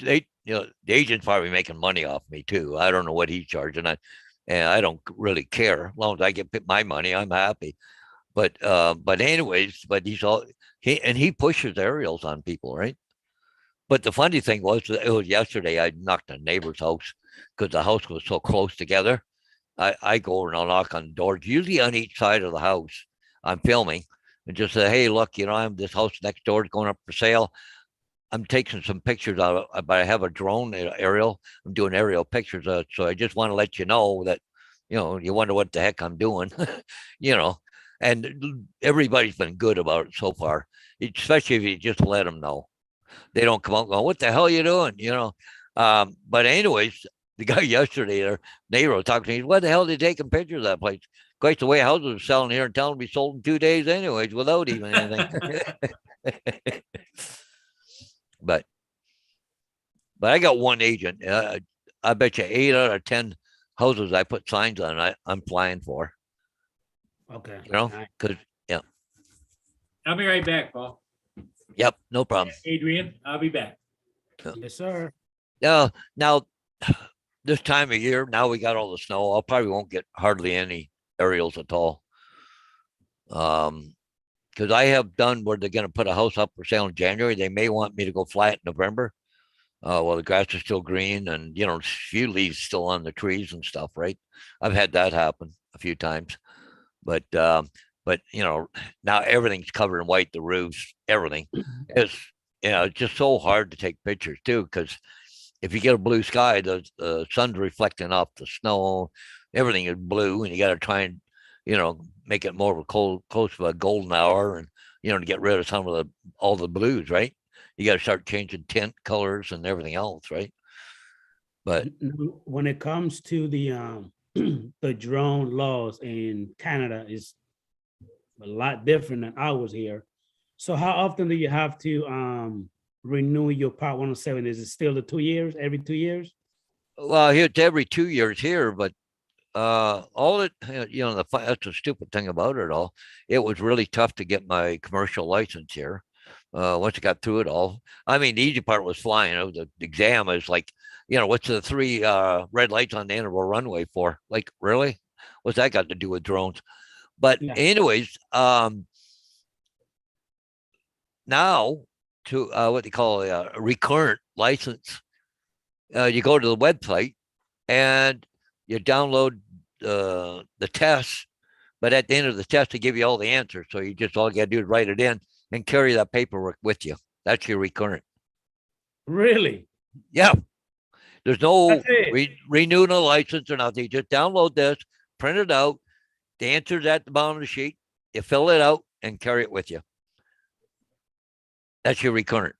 the agent's probably making money off me too. I don't know what he's charging. And I don't really care. As long as I get my money, I'm happy. But anyways, but he pushes aerials on people, right? But the funny thing was, it was yesterday. I knocked on a neighbor's house because the house was so close together. I go over and I'll knock on the doors, usually on each side of the house. I'm filming and just say, hey, look, I'm this house next door is going up for sale. I'm taking some pictures of it, but I have a drone aerial. I'm doing aerial pictures. So I just want to let you know that, you wonder what the heck I'm doing, and everybody's been good about it so far, especially if you just let them know. They don't come out going, what the hell are you doing? But anyways, the guy yesterday, their neighbor was talking to me, what the hell are they taking pictures of that place? Quite the way houses are selling here and telling them to be sold in 2 days anyways, without even anything. But I got one agent. I bet you 8 out of 10 houses I put signs on, I'm flying for, Okay. because I'll be right back, Paul. Yep, no problem. Adrian, I'll be back. Yes, sir. Now, this time of year, now we got all the snow. I probably won't get hardly any aerials at all. Because I have done where they're going to put a house up for sale in January. They may want me to go fly it in November. While the grass is still green and, you know, few leaves still on the trees and stuff, right? I've had that happen a few times. But you know, now everything's covered in white, the roofs, everything. It's, you know, it's just so hard to take pictures too, because if you get a blue sky, the sun's reflecting off the snow, everything is blue, and you got to try and, you know, make it more of a close to a golden hour, and, you know, to get rid of some of all the blues, right? You got to start changing tint colors and everything else, right? But When it comes to the the drone laws in Canada is a lot different than ours here. So how often do you have to renew your Part 107? Is it still the 2 years, every 2 years? well, here it's every 2 years here, but all it, you know, that's the stupid thing about it all. It was really tough to get my commercial license here. Once I got through it all, I mean, the easy part was flying. The exam is like, you know, what's the 3 red lights on the end of a runway for? Like, really? What's that got to do with drones? But Yeah. anyways, now to what they call a recurrent license, you go to the website and you download the test, but at the end of the test, they give you all the answers. So you just all you got to do is write it in and carry that paperwork with you. That's your recurrent. Really? Yeah. There's no That's it. renewing a license or nothing. You just download this, print it out. The answer's at the bottom of the sheet. You fill it out and carry it with you. That's your recurrent.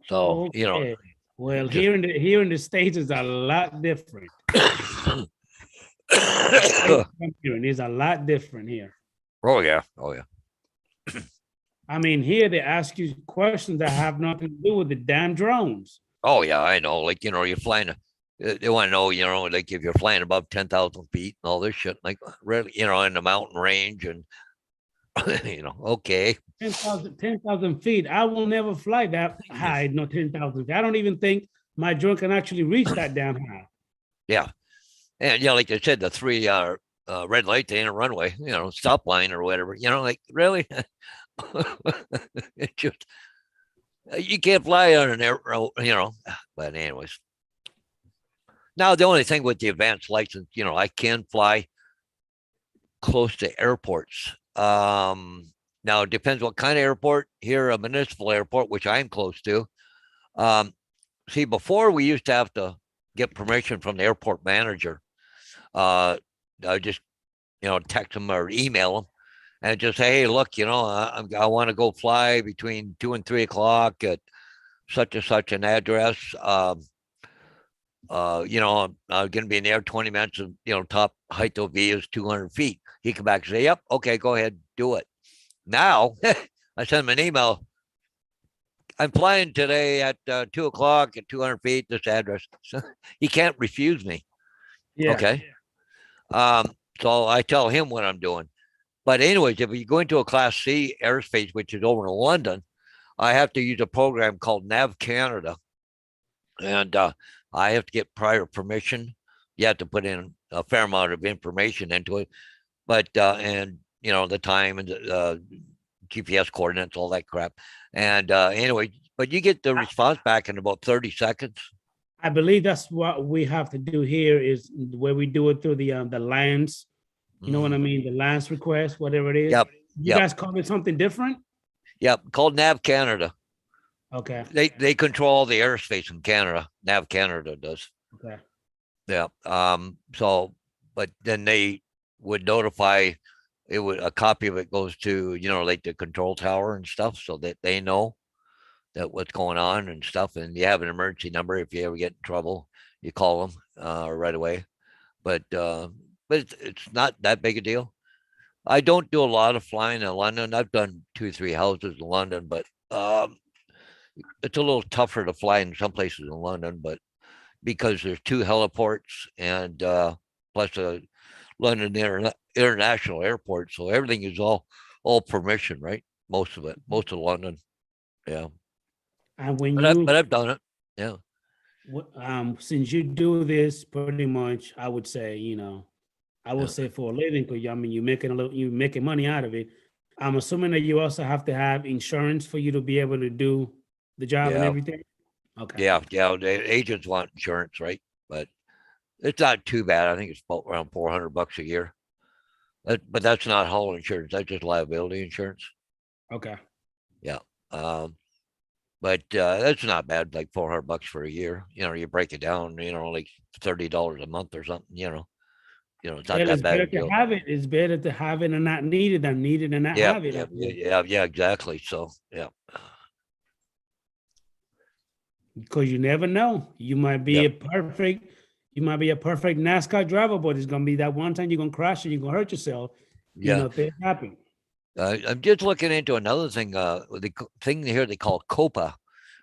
So, you know, Okay. Well, just- here in the States is a lot different. It's a lot different here. oh yeah. Oh yeah. I mean, here they ask you questions that have nothing to do with the damn drones. Oh yeah, I know. Like, you know, you're flying. They want to know, you know, like if you're flying above 10,000 feet and all this shit, like really, you know, in the mountain range and, you know, okay. 10,000 feet. I will never fly that high, no 10,000 feet. I don't even think my drone can actually reach that damn high. Yeah. And, you know, like I said, the 3 red lights in a runway, you know, stop line or whatever, you know, like really, it just, you can't fly on an air, you know, but anyways. Now, the only thing with the advanced license, you know, I can fly close to airports. Now it depends what kind of airport. Here, a municipal airport, which I'm close to. See, before we used to have to get permission from the airport manager. I just, you know, text them or email them and just say, hey, look, you know, I want to go fly between 2 and 3 o'clock at such and such an address. You know, I'm going to be in the air 20 minutes. And, you know, top height of V is 200 feet. He come back and say, yep, okay, go ahead, do it. Now, I send him an email. I'm flying today at 2 o'clock at 200 feet, this address. So he can't refuse me. Yeah. Okay. So I tell him what I'm doing. But anyways, if you go into a Class C airspace, which is over in London, I have to use a program called Nav Canada. And I have to get prior permission. You have to put in a fair amount of information into it. But, and, you know, the time and the GPS coordinates, all that crap. And anyway, but you get the response back in about 30 seconds. I believe that's what we have to do here is where we do it through the lands. You know what I mean? The lands request, whatever it is. Yep. You Yep. guys call it something different? Yep. Called Nav Canada. Okay. They control the airspace in Canada. Nav Canada does. Okay. Yeah. So, but then they would notify, it would, a copy of it goes to, you know, like the control tower and stuff, so that they know that what's going on and stuff. And you have an emergency number. If you ever get in trouble, you call them right away. But it's not that big a deal. I don't do a lot of flying in London. I've done 2 or 3 houses in London, but it's a little tougher to fly in some places in London, but because there's 2 heliports and plus a London International Airport, so everything is all all permission, right? Most of it, most of London. Yeah, And when but you, I've done it. Yeah, since you do this pretty much, I would say, I would Yeah. say for a living, because I mean, you're making money out of it. I'm assuming that you also have to have insurance for you to be able to do the job and Yeah. everything. Okay. yeah. The agents want insurance, right? But it's not too bad. I think it's about around $400 a year. But that's not hull insurance. That's just liability insurance. Okay. But that's not bad. Like $400 for a year. You break it down. Like $30 a month or something. It's not Well, that it's bad. better a to deal. have it. It's better to have it and not need it than need it and not Yeah, have it. yeah, exactly. So yeah, Because you never know. You might be Yep. you might be a perfect NASCAR driver, but it's gonna be that one time you're gonna crash and you're gonna hurt yourself. yeah. Things happen. I'm just looking into another thing. Thing here they call COPA.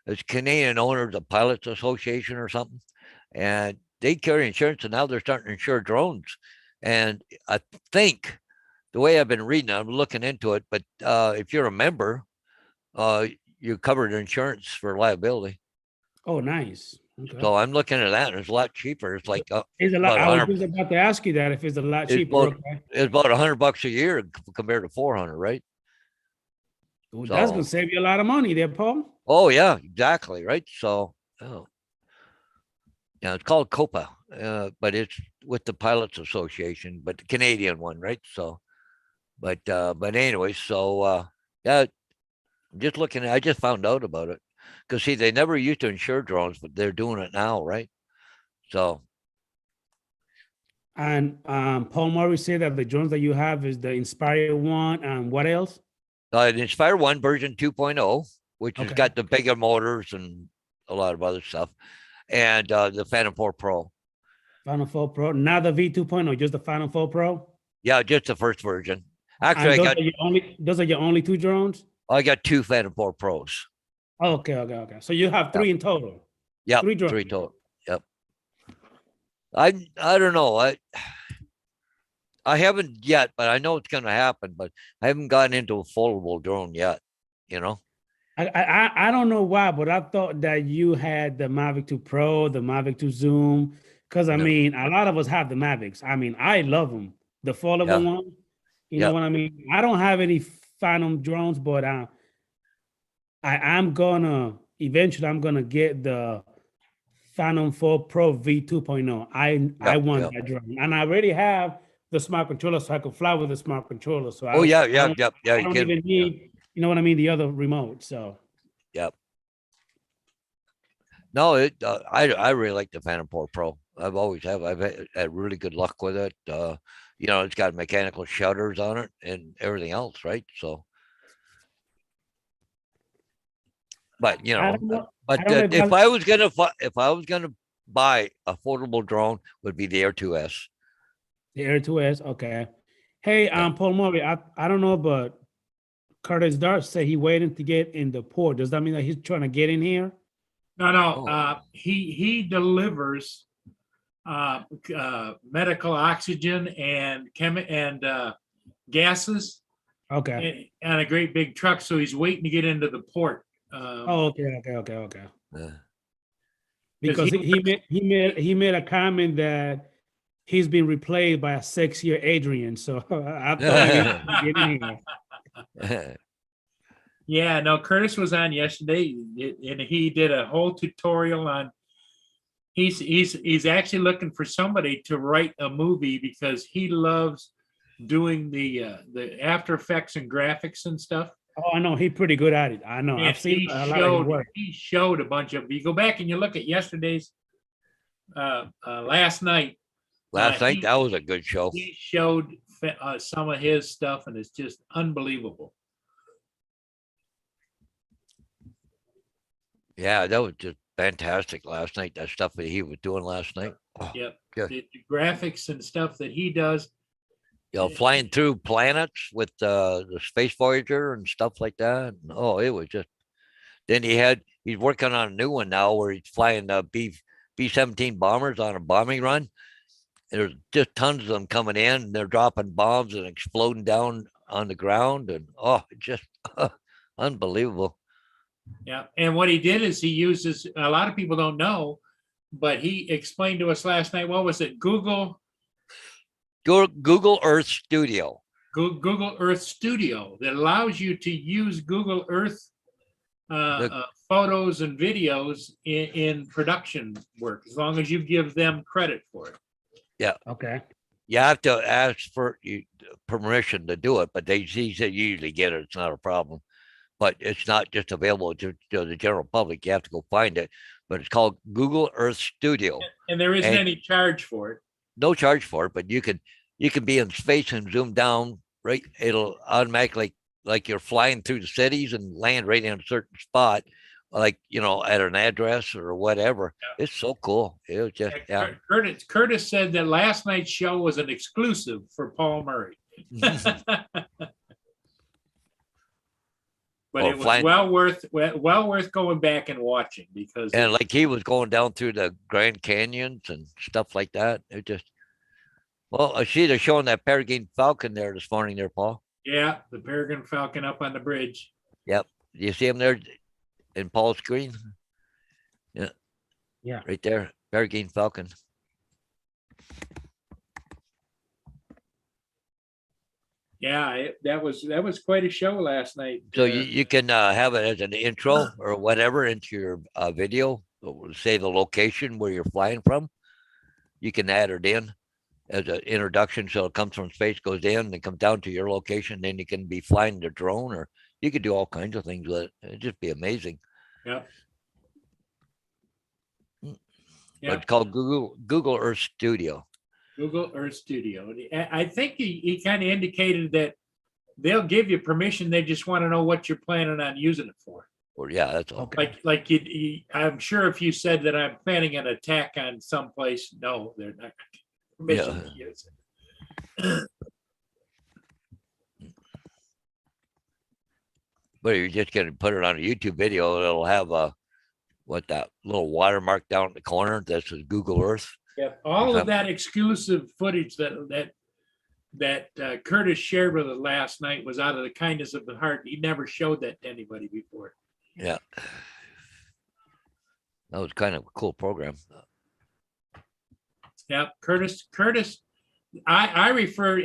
It's Canadian Owners of Pilots Association or something, and they carry insurance, and now they're starting to insure drones. And I think the way I've been reading, I'm looking into it. But if you're a member, you're covered in insurance for liability. Oh, nice. Okay. So I'm looking at that, and it's a lot cheaper. It's like It's a lot. about I was 100 just about to ask you that if it's a lot It's cheaper. about- Okay. it's about $100 a year compared to 400, right? Well, that's gonna So- save you a lot of money there, Paul. Oh yeah, exactly, right. So, yeah, it's called COPA, but it's with the Pilots Association, but the Canadian one, right? So, but anyway, so yeah, I'm just looking. I just found out about it because see, they never used to insure drones, but they're doing it now, right? So And Paul Murray said that the drones that you have is the Inspire one, and what else? the Inspire One version 2.0, which has Okay. got the bigger motors and a lot of other stuff, and the Phantom 4 Pro. Final 4 Pro, not the V2.0, just the Final 4 Pro. Yeah, just the first version. And Actually, those are your only two drones. I got two Phantom 4 Pros. Oh, okay. So you have three in total. Yep, Three drones. three total. Yep. I don't know. I haven't yet, but I know it's going to happen. But I haven't gotten into a foldable drone yet. I don't know why, but I thought that you had the Mavic 2 Pro, the Mavic 2 Zoom, because I No. mean, a lot of us have the Mavics. I mean, I love them, the foldable Yeah. one. You know Yeah. what I mean? I don't have any Phantom drones, but I'm gonna eventually I'm gonna get the Phantom 4 Pro V2.0. I want yeah. that drone, and I already have the smart controller, so I can fly with the smart controller. So Oh I yeah, don't- yeah. I You don't can. even need, you know what I mean, the other remote. So Yep. No, I really like the Phantom 4 Pro. I've always have. I've had really good luck with it. It's got mechanical shutters on it and everything else, right? So, but I don't know- but I don't know if I was gonna buy a foldable drone, would be the Air 2S. the Air 2S, okay. Hey, Yeah. Paul Murray, I don't know, but Curtis Dart said he waiting to get in the port. Does that mean that he's trying to get in here? No. Oh. He delivers medical oxygen and gases Okay. and a great big truck. So he's waiting to get into the port. Oh, okay. Yeah. Because he- he made a comment that he's been replaced by a 6-year Adrian. So I thought he was getting here. Yeah, no, Curtis was on yesterday and he did a whole tutorial on he's actually looking for somebody to write a movie because he loves doing the After Effects and graphics and stuff. Oh, I know he's pretty good at it. I know. And I've seen a lot of his work. he showed a bunch of, you go back and you look at yesterday's last night, Last night he- that was a good show. he showed some of his stuff and it's just unbelievable. Yeah, that was just fantastic last night. That stuff that he was doing last night. Oh, Yep. Good. The graphics and stuff that he does. flying through planets with the Space Voyager and stuff like that. And, oh, it was just. Then he's working on a new one now where he's flying B-17 bombers on a bombing run. There's just tons of them coming in. And they're dropping bombs and exploding down on the ground and, oh, just unbelievable. Yeah, and what he did is he uses, a lot of people don't know, but he explained to us last night, what was it, Google Earth Studio. Google Earth Studio, that allows you to use Google Earth photos and videos in production work, as long as you give them credit for it. Okay. You have to ask for permission to do it, but he said you usually get it. It's not a problem. But it's not just available to the general public. You have to go find it. But it's called Google Earth Studio. And there isn't And- any charge for it. No charge for it, but you can be in space and zoom down, right? It'll automatically, like you're flying through the cities and land right in a certain spot, like, at an address or whatever. It's so cool. It was just, yeah. Curtis said that last night's show was an exclusive for Paul Murray. But Or it was flying- well worth going back and watching, because And like he was going down through the Grand Canyons and stuff like that. It just, well, I see they're showing that Peregrine Falcon there this morning there, Paul. yeah, the Peregrine Falcon up on the bridge. Do you see him there in Paul's screen? Yeah. Yeah. Right there, Peregrine Falcon. Yeah, that was quite a show last night. So you can have it as an intro or whatever into your video, say the location where you're flying from. You can add it in as an introduction. So it comes from space, goes in, and comes down to your location. Then you can be flying the drone, or you could do all kinds of things with it. It'd just be amazing. Yeah. But Yeah. it's called Google Earth Studio. Google Earth Studio. And I think he kind of indicated that they'll give you permission. They just want to know what you're planning on using it for. Or yeah, that's all. Okay. Like I'm sure if you said that I'm planning an attack on someplace, no, they're not. Permission to use it. But you're just gonna put it on a YouTube video. It'll have that little watermark down in the corner that says Google Earth. Yeah, all of Example. that exclusive footage that Curtis shared with us last night was out of the kindness of the heart. He never showed that to anybody before. Yeah. That was kind of a cool program. Yeah, Curtis, I refer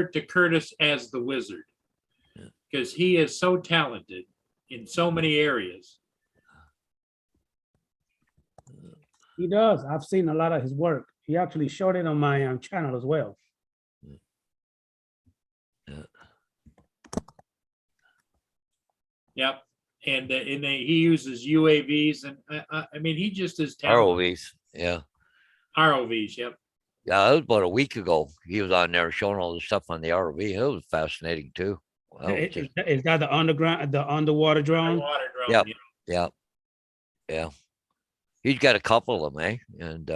to Curtis as the wizard, because he is so talented in so many areas. He does. I've seen a lot of his work. He actually showed it on my channel as well. Yep. And he uses UAVs, and I mean, he just is talented. ROVs. Yeah. ROVs, yep. Yeah, that was about a week ago. He was on there showing all the stuff on the ROV. It was fascinating too. Wow, Is that the underwater drone? Water drone, Yep. yeah. yeah. He's got a couple of them, eh? And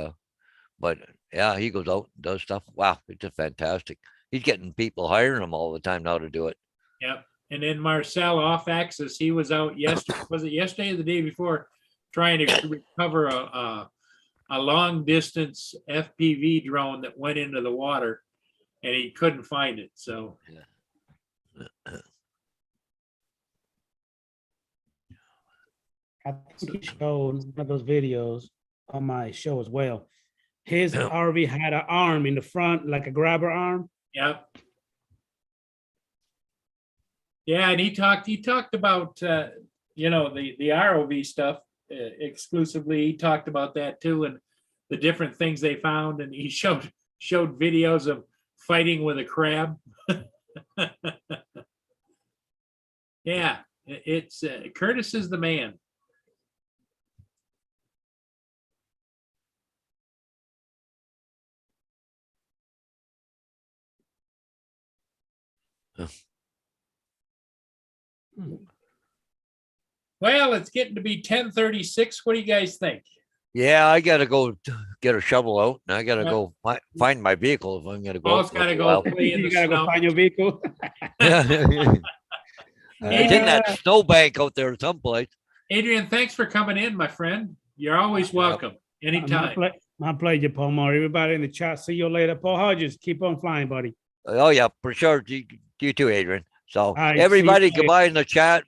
but yeah, he goes out and does stuff. Wow, it's just fantastic. He's getting people hiring him all the time now to do it. Yep. And then Marcel off axis, he was out yesterday, was it yesterday or the day before, trying to recover a long distance FPV drone that went into the water, and he couldn't find it. So I think he showed one of those videos on my show as well. His RV had an arm in the front, like a grabber arm. yep. Yeah, and he talked about the ROV stuff exclusively. He talked about that too, and the different things they found, and he showed videos of fighting with a crab. Yeah, it's Curtis is the man. Well, it's getting to be 10:36. What do you guys think? Yeah, I gotta go get a shovel out, and I gotta Yeah. go find my vehicle if I'm gonna go. Paul's out for a gotta go while. play in the You gotta snow. go find your vehicle. It's in that snowbank out there someplace. Adrian, thanks for coming in, my friend. You're always welcome. Anytime. My pleasure, Paul Moore. Everybody in the chat, see you later. Paul Hodges, keep on flying, buddy. Oh, yeah, for sure. You too, Adrian. So right, see you everybody, later. goodbye in the chat.